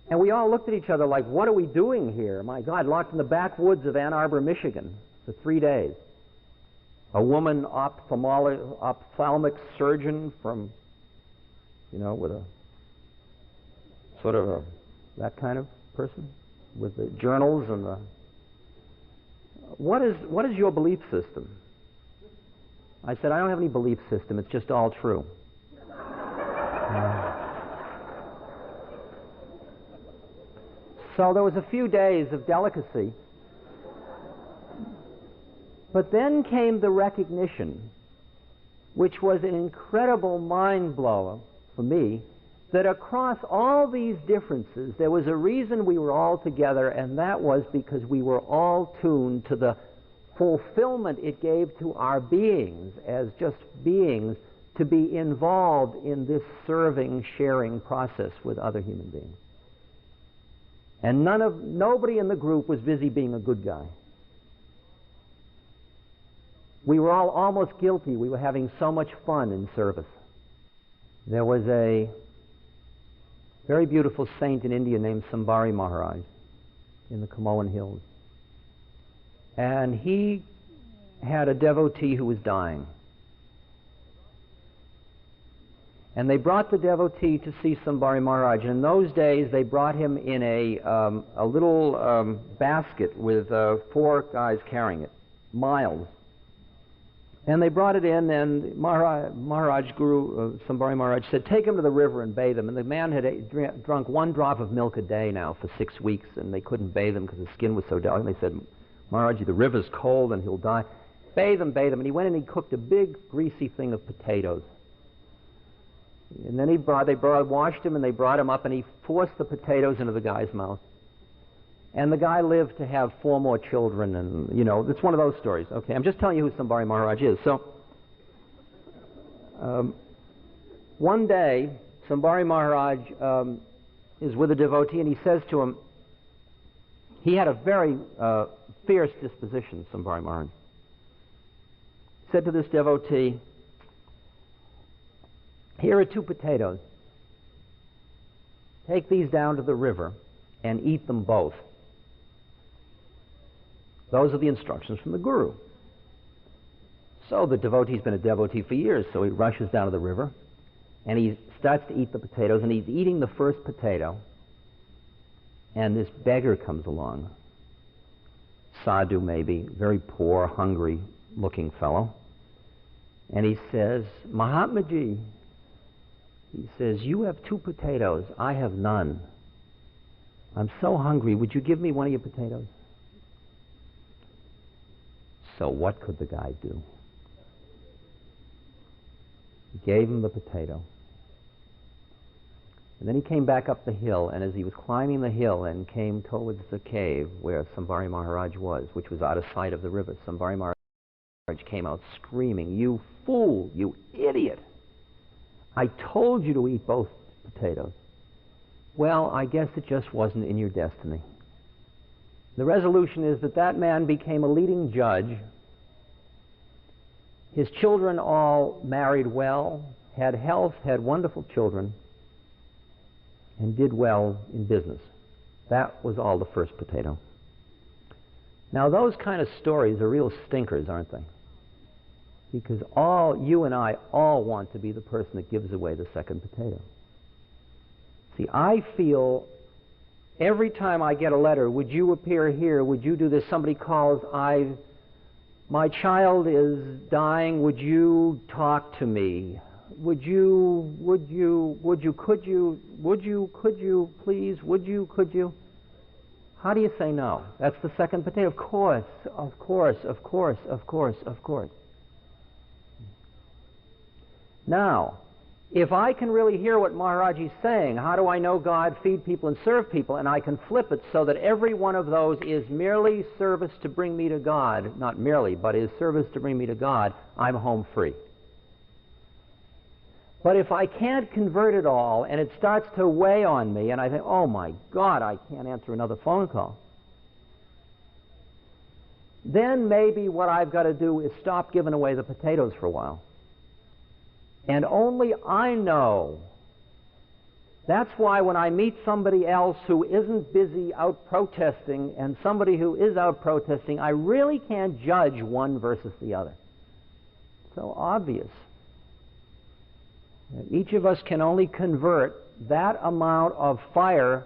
And we all looked at each other like, what are we doing here? My God, locked in the backwoods of Ann Arbor, Michigan for 3 days. A woman ophthalmic surgeon from, you know, with a sort of that kind of person with the journals and the... What is your belief system? I said, I don't have any belief system. It's just all true. So there was a few days of delicacy. But then came the recognition, which was an incredible mind blower for me, that across all these differences, there was a reason we were all together, and that was because we were all tuned to the fulfillment it gave to our beings as just beings to be involved in this serving, sharing process with other human beings. And nobody in the group was busy being a good guy. We were all almost guilty. We were having so much fun in service. There was a very beautiful saint in India named Sambari Maharaj in the Comoan Hills. And he had a devotee who was dying. And they brought the devotee to see Sambari Maharaj. And in those days, they brought him in a little basket with 4 guys carrying it, miles. And they brought it in, and Maharaj Guru, Sambari Maharaj, said, take him to the river and bathe him. And the man had drunk 1 drop of milk a day now for 6 weeks, and they couldn't bathe him because his skin was so delicate. And they said, Maharaj, the river's cold and he'll die. Bathe him, bathe him. And he went in and he cooked a big, greasy thing of potatoes. And then they washed him, and they brought him up, and he forced the potatoes into the guy's mouth. And the guy lived to have 4 more children, and, you know, it's one of those stories. Okay, I'm just telling you who Sambari Maharaj is. So, one day, Sambari Maharaj is with a devotee, and he says to him, he had a very fierce disposition, Sambari Maharaj. Said to this devotee, here are 2 potatoes. Take these down to the river and eat them both. Those are the instructions from the Guru. So the devotee's been a devotee for years, so he rushes down to the river, and he starts to eat the potatoes, and he's eating the first potato, and this beggar comes along. Sadhu, maybe, very poor, hungry-looking fellow. And he says, Mahatmaji, he says, you have 2 potatoes, I have none. I'm so hungry, would you give me one of your potatoes? So what could the guy do? He gave him the potato. And then he came back up the hill, and as he was climbing the hill and came towards the cave where Sambhari Maharaj was, which was out of sight of the river, Sambhari Maharaj came out screaming, "You fool, you idiot! I told you to eat both potatoes." Well, I guess it just wasn't in your destiny. The resolution is that that man became a leading judge. His children all married well, had health, had wonderful children, and did well in business. That was all the first potato. Now, those kind of stories are real stinkers, aren't they? Because you and I all want to be the person that gives away the second potato. See, I feel every time I get a letter, "Would you appear here? Would you do this?" Somebody calls, "My child is dying. Would you talk to me? Could you, please, How do you say no? That's the second potato. Of course. Now, if I can really hear what Maharaj is saying, how do I know God, feed people, and serve people? And I can flip it so that every one of those is merely service to bring me to God. Not merely, but is service to bring me to God. I'm home free. But if I can't convert it all, and it starts to weigh on me, and I think, "Oh my God, I can't answer another phone call," then maybe what I've got to do is stop giving away the potatoes for a while. And only I know. That's why when I meet somebody else who isn't busy out protesting and somebody who is out protesting, I really can't judge one versus the other. It's so obvious. Each of us can only convert that amount of fire.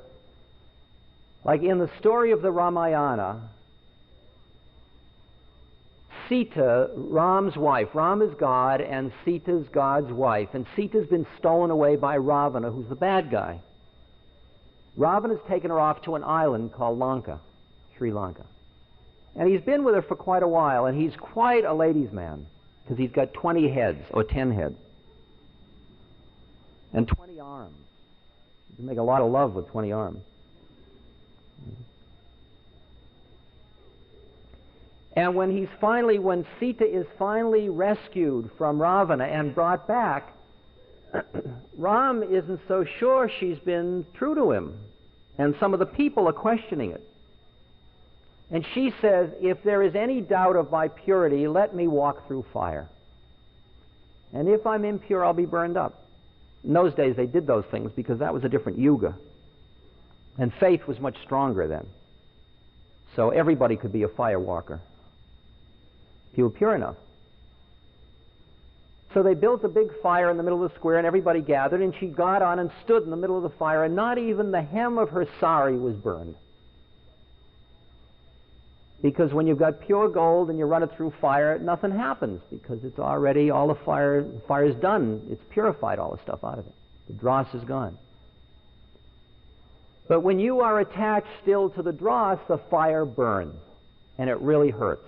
Like in the story of the Ramayana, Sita, Ram's wife. Ram is God, and Sita's God's wife. And Sita's been stolen away by Ravana, who's the bad guy. Ravana's taken her off to an island called Lanka, Sri Lanka. And he's been with her for quite a while, and he's quite a ladies' man, because he's got 20 heads, or 10 heads. And 20 arms. You can make a lot of love with 20 arms. And when Sita is finally rescued from Ravana and brought back, Ram isn't so sure she's been true to him. And some of the people are questioning it. And she says, "If there is any doubt of my purity, let me walk through fire. And if I'm impure, I'll be burned up." In those days, they did those things because that was a different yuga. And faith was much stronger then. So everybody could be a fire walker if you were pure enough. So they built a big fire in the middle of the square, and everybody gathered, and she got on and stood in the middle of the fire, and not even the hem of her sari was burned. Because when you've got pure gold and you run it through fire, nothing happens, because it's already, all the fire's done. It's purified all the stuff out of it. The dross is gone. But when you are attached still to the dross, the fire burns, and it really hurts.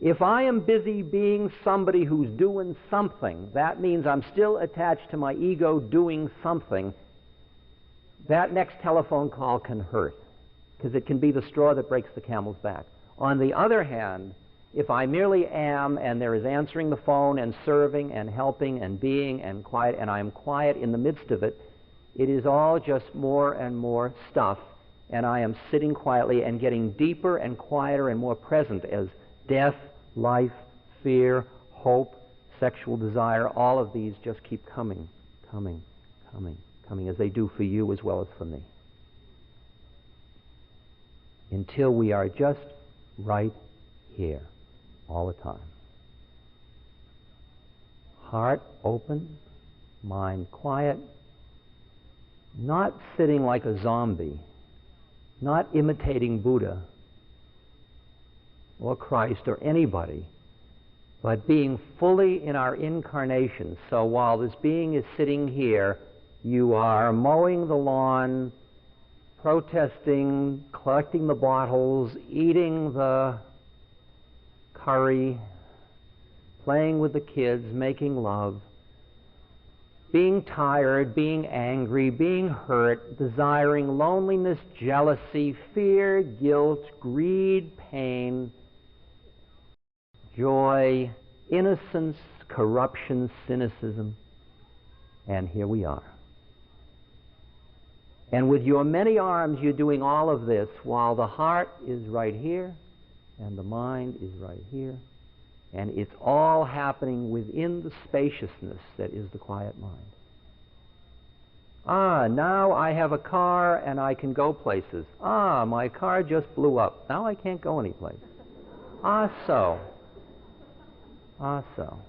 If I am busy being somebody who's doing something, that means I'm still attached to my ego doing something. That next telephone call can hurt, because it can be the straw that breaks the camel's back. On the other hand, if I merely am, and there is answering the phone and serving and helping and being and quiet, and I am quiet in the midst of it, it is all just more and more stuff, and I am sitting quietly and getting deeper and quieter and more present as death, life, fear, hope, sexual desire, all of these just keep coming, as they do for you as well as for me. Until we are just right here all the time. Heart open, mind quiet, not sitting like a zombie, not imitating Buddha or Christ or anybody, but being fully in our incarnation. So while this being is sitting here, you are mowing the lawn, protesting, collecting the bottles, eating the curry, playing with the kids, making love, being tired, being angry, being hurt, desiring, loneliness, jealousy, fear, guilt, greed, pain, joy, innocence, corruption, cynicism, and here we are. And with your many arms, you're doing all of this while the heart is right here and the mind is right here, and it's all happening within the spaciousness that is the quiet mind. Ah, now I have a car and I can go places. Ah, my car just blew up. Now I can't go anyplace. Ah, so. Ah, so.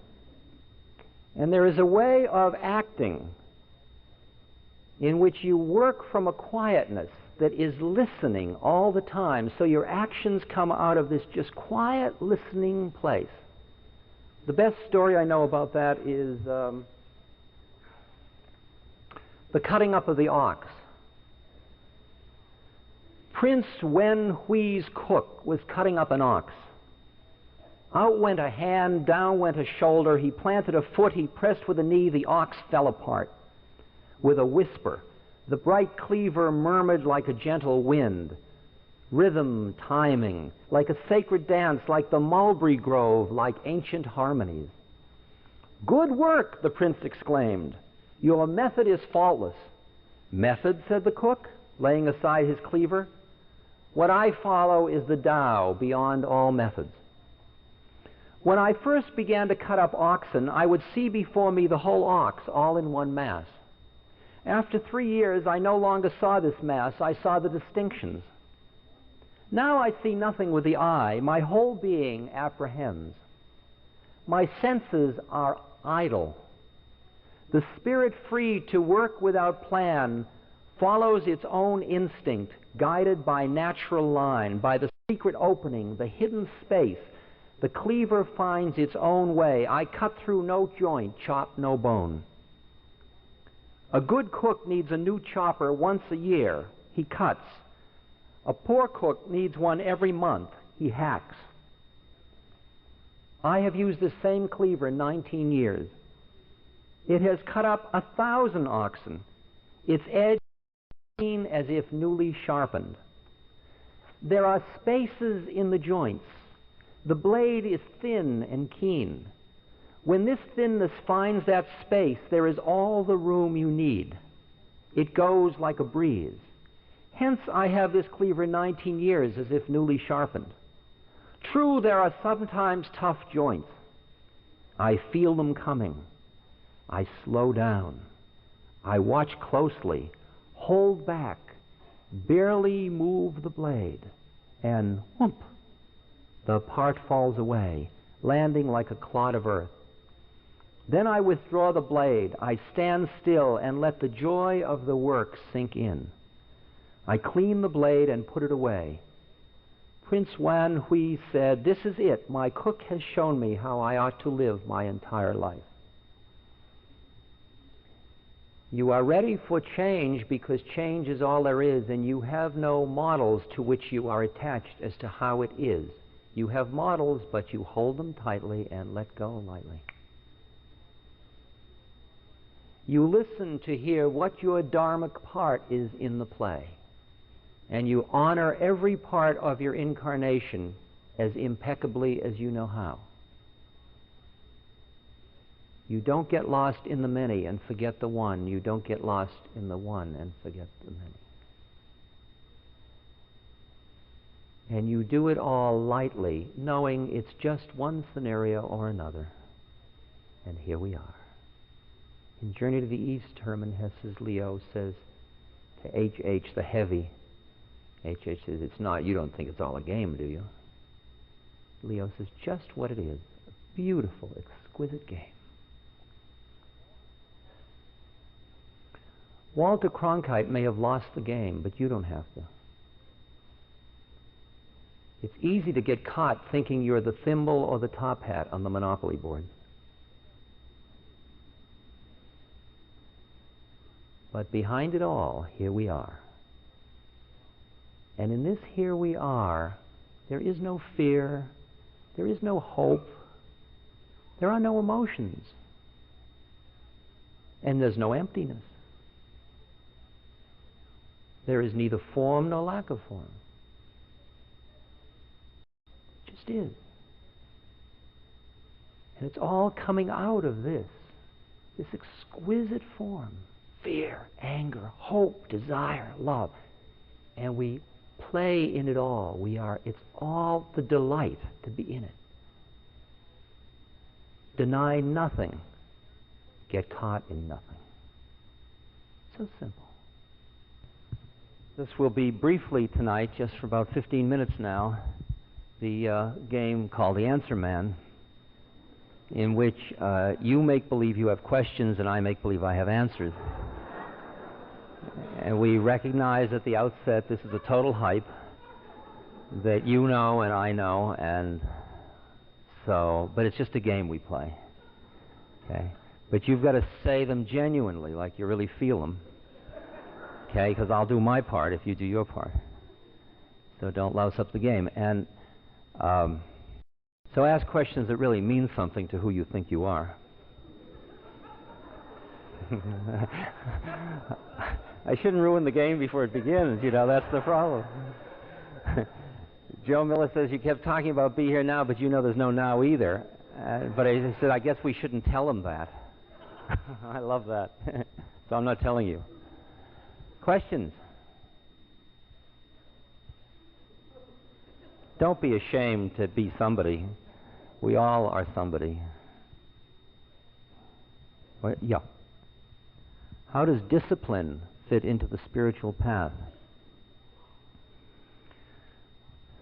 And there is a way of acting in which you work from a quietness that is listening all the time, so your actions come out of this just quiet listening place. The best story I know about that is the cutting up of the ox. Prince Wen Hui's cook was cutting up an ox. Out went a hand, down went a shoulder, he planted a foot, he pressed with a knee, the ox fell apart. With a whisper, the bright cleaver murmured like a gentle wind, rhythm, timing, like a sacred dance, like the mulberry grove, like ancient harmonies. "Good work," the prince exclaimed. "Your method is faultless." "Method?" said the cook, laying aside his cleaver. "What I follow is the Tao beyond all methods." When I first began to cut up oxen, I would see before me the whole ox, all in one mass. After 3 years, I no longer saw this mass, I saw the distinctions. Now I see nothing with the eye, my whole being apprehends. My senses are idle. The spirit free to work without plan follows its own instinct, guided by natural line, by the secret opening, the hidden space. The cleaver finds its own way. I cut through no joint, chop no bone. A good cook needs a new chopper once a year. He cuts. A poor cook needs one every month. He hacks. I have used the same cleaver 19 years. It has cut up 1,000 oxen. Its edge is clean as if newly sharpened. There are spaces in the joints. The blade is thin and keen. When this thinness finds that space, there is all the room you need. It goes like a breeze. Hence I have this cleaver 19 years as if newly sharpened. True, there are sometimes tough joints. I feel them coming. I slow down. I watch closely, hold back, barely move the blade, and whoomp, the part falls away, landing like a clod of earth. Then I withdraw the blade. I stand still and let the joy of the work sink in. I clean the blade and put it away. Prince Wan Hui said, "This is it. My cook has shown me how I ought to live my entire life." You are ready for change because change is all there is, and you have no models to which you are attached as to how it is. You have models, but you hold them tightly and let go lightly. You listen to hear what your dharmic part is in the play, and you honor every part of your incarnation as impeccably as you know how. You don't get lost in the many and forget the one. You don't get lost in the one and forget the many. And you do it all lightly, knowing it's just one scenario or another. And here we are. In Journey to the East, Hermann Hesse's Leo says to H.H. the heavy, H.H. says, "It's not, you don't think it's all a game, do you?" Leo says, "Just what it is, a beautiful, exquisite game." Walter Cronkite may have lost the game, but you don't have to. It's easy to get caught thinking you're the thimble or the top hat on the Monopoly board. But behind it all, here we are. And in this here we are, there is no fear, there is no hope, There are no emotions. And there's no emptiness. There is neither form nor lack of form. It just is. And it's all coming out of this exquisite form. Fear, anger, hope, desire, love. And we play in it all. It's all the delight to be in it. Deny nothing. Get caught in nothing. So simple. This will be briefly tonight, just for about 15 minutes now, the game called The Answer Man, in which you make believe you have questions and I make believe I have answers. And we recognize at the outset this is a total hype that you know and I know, and so, but it's just a game we play. Okay? But you've got to say them genuinely, like you really feel them. Okay? Because I'll do my part if you do your part. So don't louse up the game. And so ask questions that really mean something to who you think you are. I shouldn't ruin the game before it begins, that's the problem. Joe Miller says you kept talking about be here now, but there's no now either. But I said, I guess we shouldn't tell him that. I love that. So I'm not telling you. Questions? Don't be ashamed to be somebody. We all are somebody. Yeah. How does discipline fit into the spiritual path?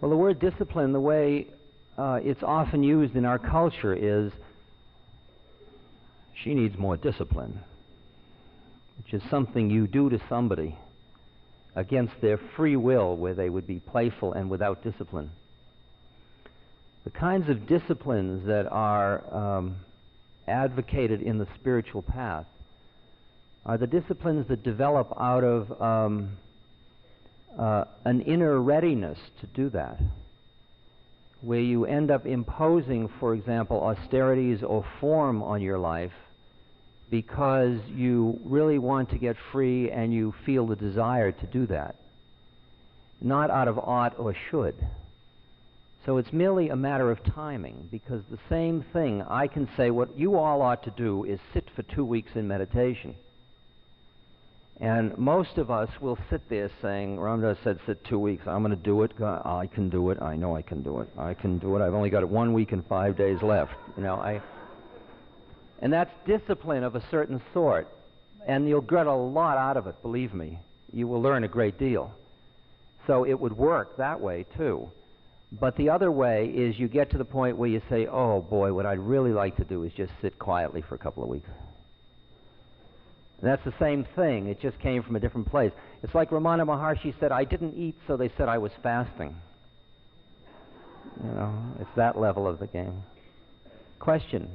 Well, the word discipline, the way it's often used in our culture is, she needs more discipline, which is something you do to somebody against their free will, where they would be playful and without discipline. The kinds of disciplines that are advocated in the spiritual path are the disciplines that develop out of an inner readiness to do that, where you end up imposing, for example, austerities or form on your life because you really want to get free and you feel the desire to do that, not out of ought or should. So it's merely a matter of timing, because the same thing, I can say what you all ought to do is sit for 2 weeks in meditation. And most of us will sit there saying, Ram Dass said sit 2 weeks, I'm going to do it, I can do it, I know I can do it, I can do it, I've only got 1 week and 5 days left. And that's discipline of a certain sort, and you'll get a lot out of it, believe me. You will learn a great deal. So it would work that way too. But the other way is you get to the point where you say, oh boy, what I'd really like to do is just sit quietly for a couple of weeks. And that's the same thing. It just came from a different place. It's like Ramana Maharshi said, I didn't eat, so they said I was fasting. It's that level of the game. Question?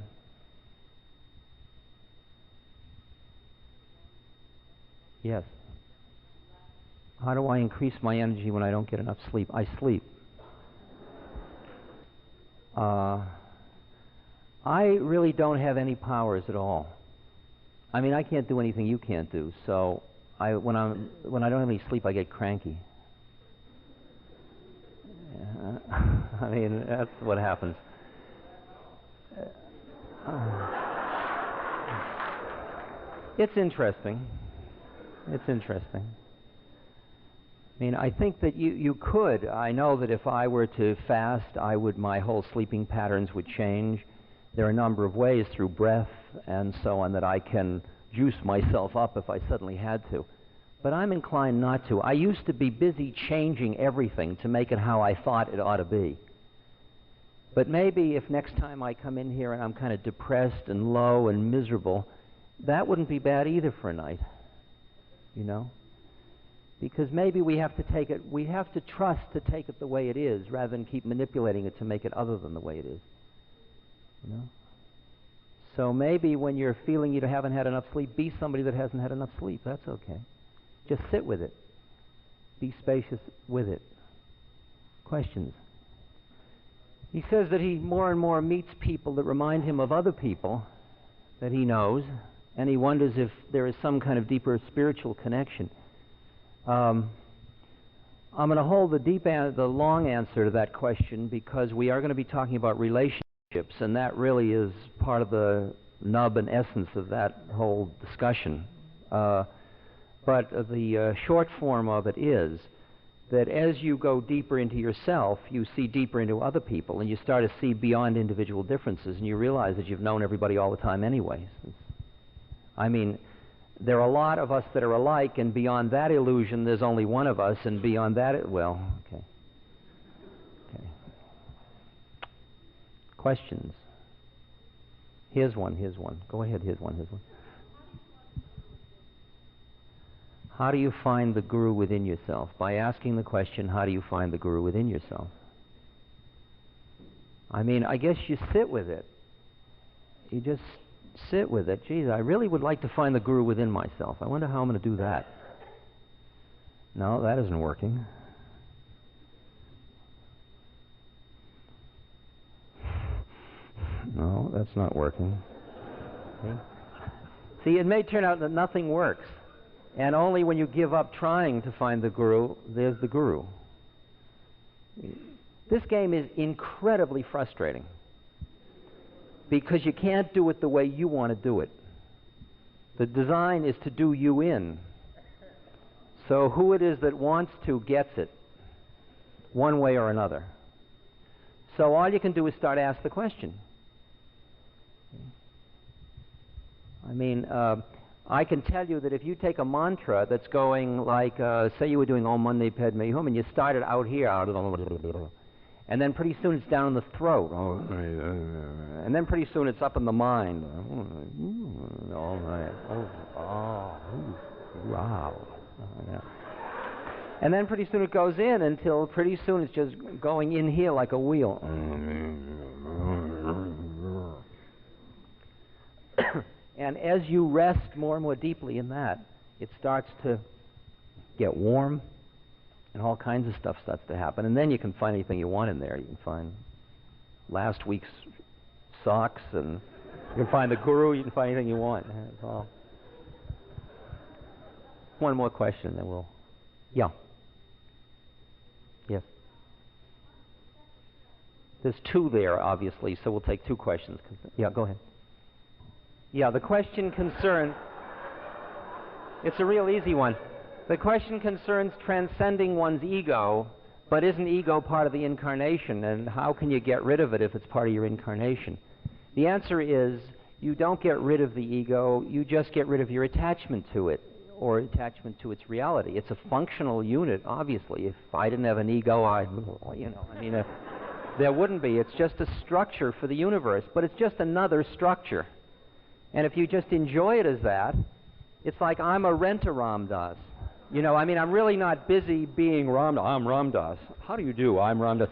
Yes. How do I increase my energy when I don't get enough sleep? I sleep. I really don't have any powers at all. I mean, I can't do anything you can't do. So when I don't have any sleep, I get cranky. I mean, that's what happens. It's interesting. It's interesting. I mean, I think that you could. I know that if I were to fast, my whole sleeping patterns would change. There are a number of ways through breath and so on that I can juice myself up if I suddenly had to. But I'm inclined not to. I used to be busy changing everything to make it how I thought it ought to be. But maybe if next time I come in here and I'm kind of depressed and low and miserable, that wouldn't be bad either for a night. Because maybe we have to trust to take it the way it is rather than keep manipulating it to make it other than the way it is. So maybe when you're feeling you haven't had enough sleep, be somebody that hasn't had enough sleep. That's okay. Just sit with it. Be spacious with it. Questions? He says that he more and more meets people that remind him of other people that he knows, and he wonders if there is some kind of deeper spiritual connection. I'm going to hold the long answer to that question because we are going to be talking about relationships, and that really is part of the nub and essence of that whole discussion. But the short form of it is that as you go deeper into yourself, you see deeper into other people, and you start to see beyond individual differences, and you realize that you've known everybody all the time anyways. I mean, there are a lot of us that are alike, and beyond that illusion, there's only one of us, and beyond that, well, okay. Okay. Questions? Here's one. Go ahead, here's one. How do you find the guru within yourself? By asking the question, how do you find the guru within yourself? I mean, I guess you sit with it. You just sit with it. Geez, I really would like to find the guru within myself. I wonder how I'm going to do that. No, that isn't working. No, that's not working. See, it may turn out that nothing works. And only when you give up trying to find the guru, there's the guru. This game is incredibly frustrating because you can't do it the way you want to do it. The design is to do you in. So who it is that wants to gets it, one way or another. So all you can do is start to ask the question. I mean, I can tell you that if you take a mantra that's going like, say you were doing Om Mani Padme Hum, and you started out here, and then pretty soon it's down in the throat, and then pretty soon it's up in the mind. All right. Wow. And then pretty soon it goes in until pretty soon it's just going in here like a wheel. And as you rest more and more deeply in that, it starts to get warm, and all kinds of stuff starts to happen. And then you can find anything you want in there. You can find last week's socks, and you can find the guru. You can find anything you want. It's all. One more question, then we'll. Yeah. Yes. There's two there, obviously, so we'll take two questions. Yeah, go ahead. Yeah, the question concerns, it's a real easy one. The question concerns transcending one's ego, but isn't ego part of the incarnation, and how can you get rid of it if it's part of your incarnation? The answer is, you don't get rid of the ego, you just get rid of your attachment to it, or attachment to its reality. It's a functional unit, obviously. If I didn't have an ego, there wouldn't be. It's just a structure for the universe, but it's just another structure. And if you just enjoy it as that, it's like I'm a Ram Dass. I'm really not busy being Ram Dass. I'm Ram Dass. How do you do? I'm Ram Dass.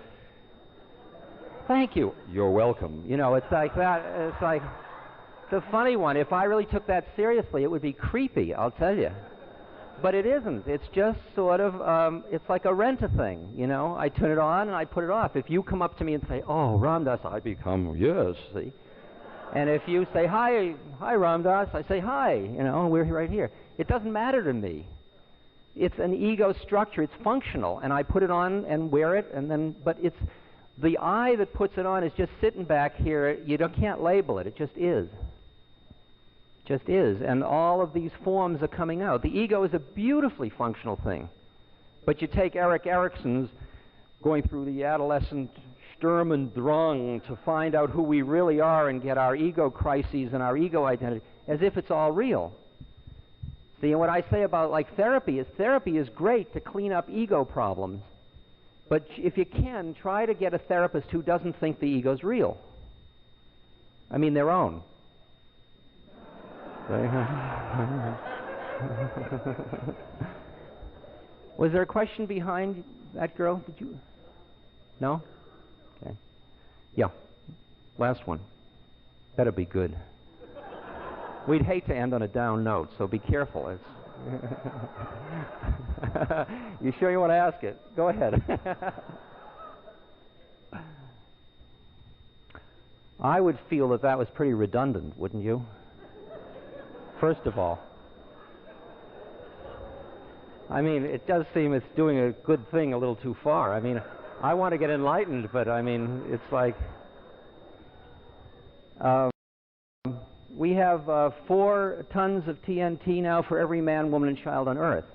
Thank you. You're welcome. It's like that. It's like, it's a funny one. If I really took that seriously, it would be creepy, I'll tell you. But it isn't. It's just sort of, it's like a rent-a-thing, I turn it on and I put it off. If you come up to me and say, oh, Ram Dass, I become, yes, see? And if you say, hi Ram Dass, I say, hi, we're right here. It doesn't matter to me. It's an ego structure. It's functional, and I put it on and wear it, but it's the I that puts it on is just sitting back here. You can't label it. It just is. Just is. And all of these forms are coming out. The ego is a beautifully functional thing. But you take Erik Erikson's going through the adolescent Sturm und Drang to find out who we really are and get our ego crises and our ego identity as if it's all real. See, and what I say about therapy is great to clean up ego problems, but if you can, try to get a therapist who doesn't think the ego's real. I mean their own. Was there a question behind that girl? Did you? No? Okay. Yeah. Last one. Better be good. We'd hate to end on a down note, so be careful. You sure you want to ask it? Go ahead. I would feel that that was pretty redundant, wouldn't you? First of all. I mean, it does seem it's doing a good thing a little too far. I mean, I want to get enlightened, but I mean, it's like... we have 4 tons of TNT now for every man, woman, and child on Earth.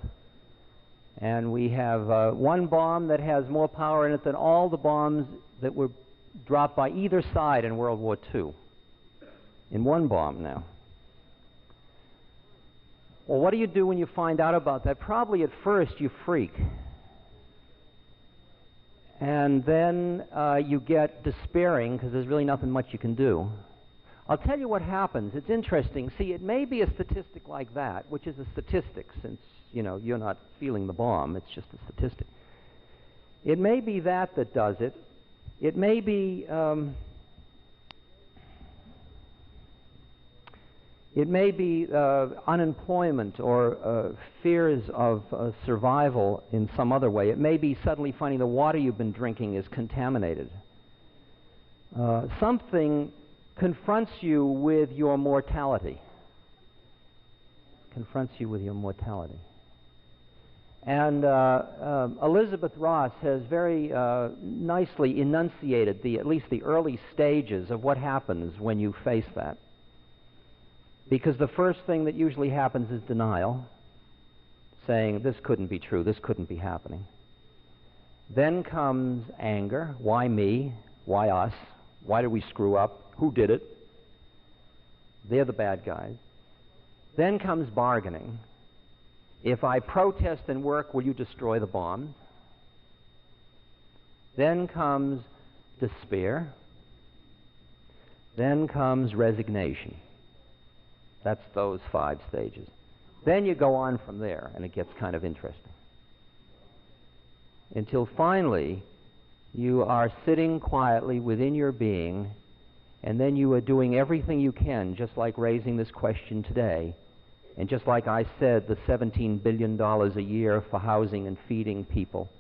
And we have one bomb that has more power in it than all the bombs that were dropped by either side in World War II. In one bomb now. Well, what do you do when you find out about that? Probably at first you freak. And then you get despairing because there's really nothing much you can do. I'll tell you what happens. It's interesting. See, it may be a statistic like that, which is a statistic since, you know, you're not feeling the bomb. It's just a statistic. It may be that does it. It may be... it may be unemployment or fears of survival in some other way. It may be suddenly finding the water you've been drinking is contaminated. Something confronts you with your mortality. Confronts you with your mortality. And Elizabeth Ross has very nicely enunciated at least the early stages of what happens when you face that. Because the first thing that usually happens is denial, saying, this couldn't be true, this couldn't be happening. Then comes anger. Why me? Why us? Why did we screw up? Who did it? They're the bad guys. Then comes bargaining. If I protest and work, will you destroy the bombs? Then comes despair. Then comes resignation. That's those 5 stages. Then you go on from there, and it gets kind of interesting. Until finally, you are sitting quietly within your being, and then you are doing everything you can, just like raising this question today. And just like I said, the $17 billion a year for housing and feeding people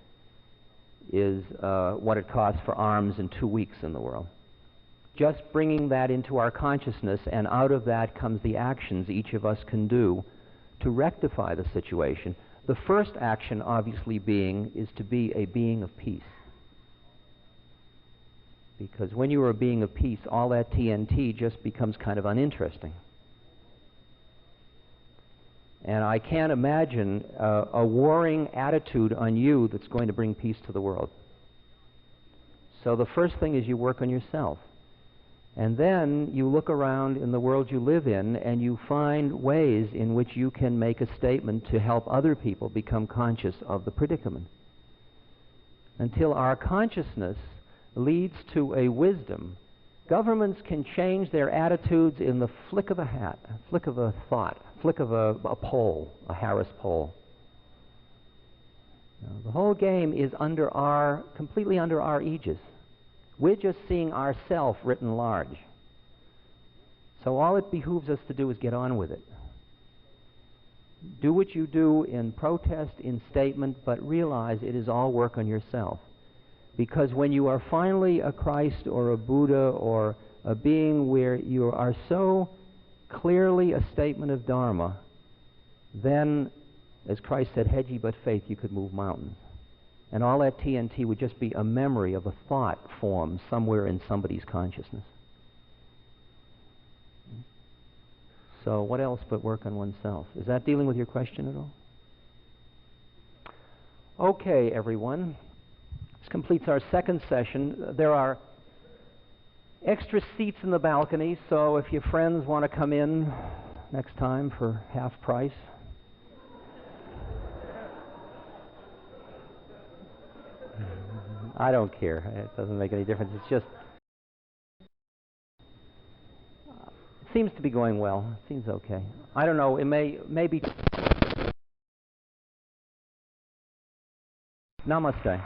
is what it costs for arms in 2 weeks in the world. Just bringing that into our consciousness, and out of that comes the actions each of us can do to rectify the situation. The first action, obviously, is to be a being of peace. Because when you are a being of peace, all that TNT just becomes kind of uninteresting. And I can't imagine a warring attitude on you that's going to bring peace to the world. So the first thing is you work on yourself. And then you look around in the world you live in, and you find ways in which you can make a statement to help other people become conscious of the predicament. Until our consciousness leads to a wisdom, governments can change their attitudes in the flick of a hat, flick of a thought, flick of a poll, a Harris poll. Now, the whole game is completely under our aegis. We're just seeing ourself written large. So all it behooves us to do is get on with it. Do what you do in protest, in statement, but realize it is all work on yourself. Because when you are finally a Christ or a Buddha or a being where you are so clearly a statement of Dharma, then, as Christ said, had ye but faith, you could move mountains. And all that TNT would just be a memory of a thought formed somewhere in somebody's consciousness. So what else but work on oneself? Is that dealing with your question at all? Okay, everyone. This completes our second session. There are extra seats in the balcony, so if your friends want to come in next time for half price. I don't care. It doesn't make any difference. It's just... it seems to be going well. It seems okay. I don't know. It may be... Namaste.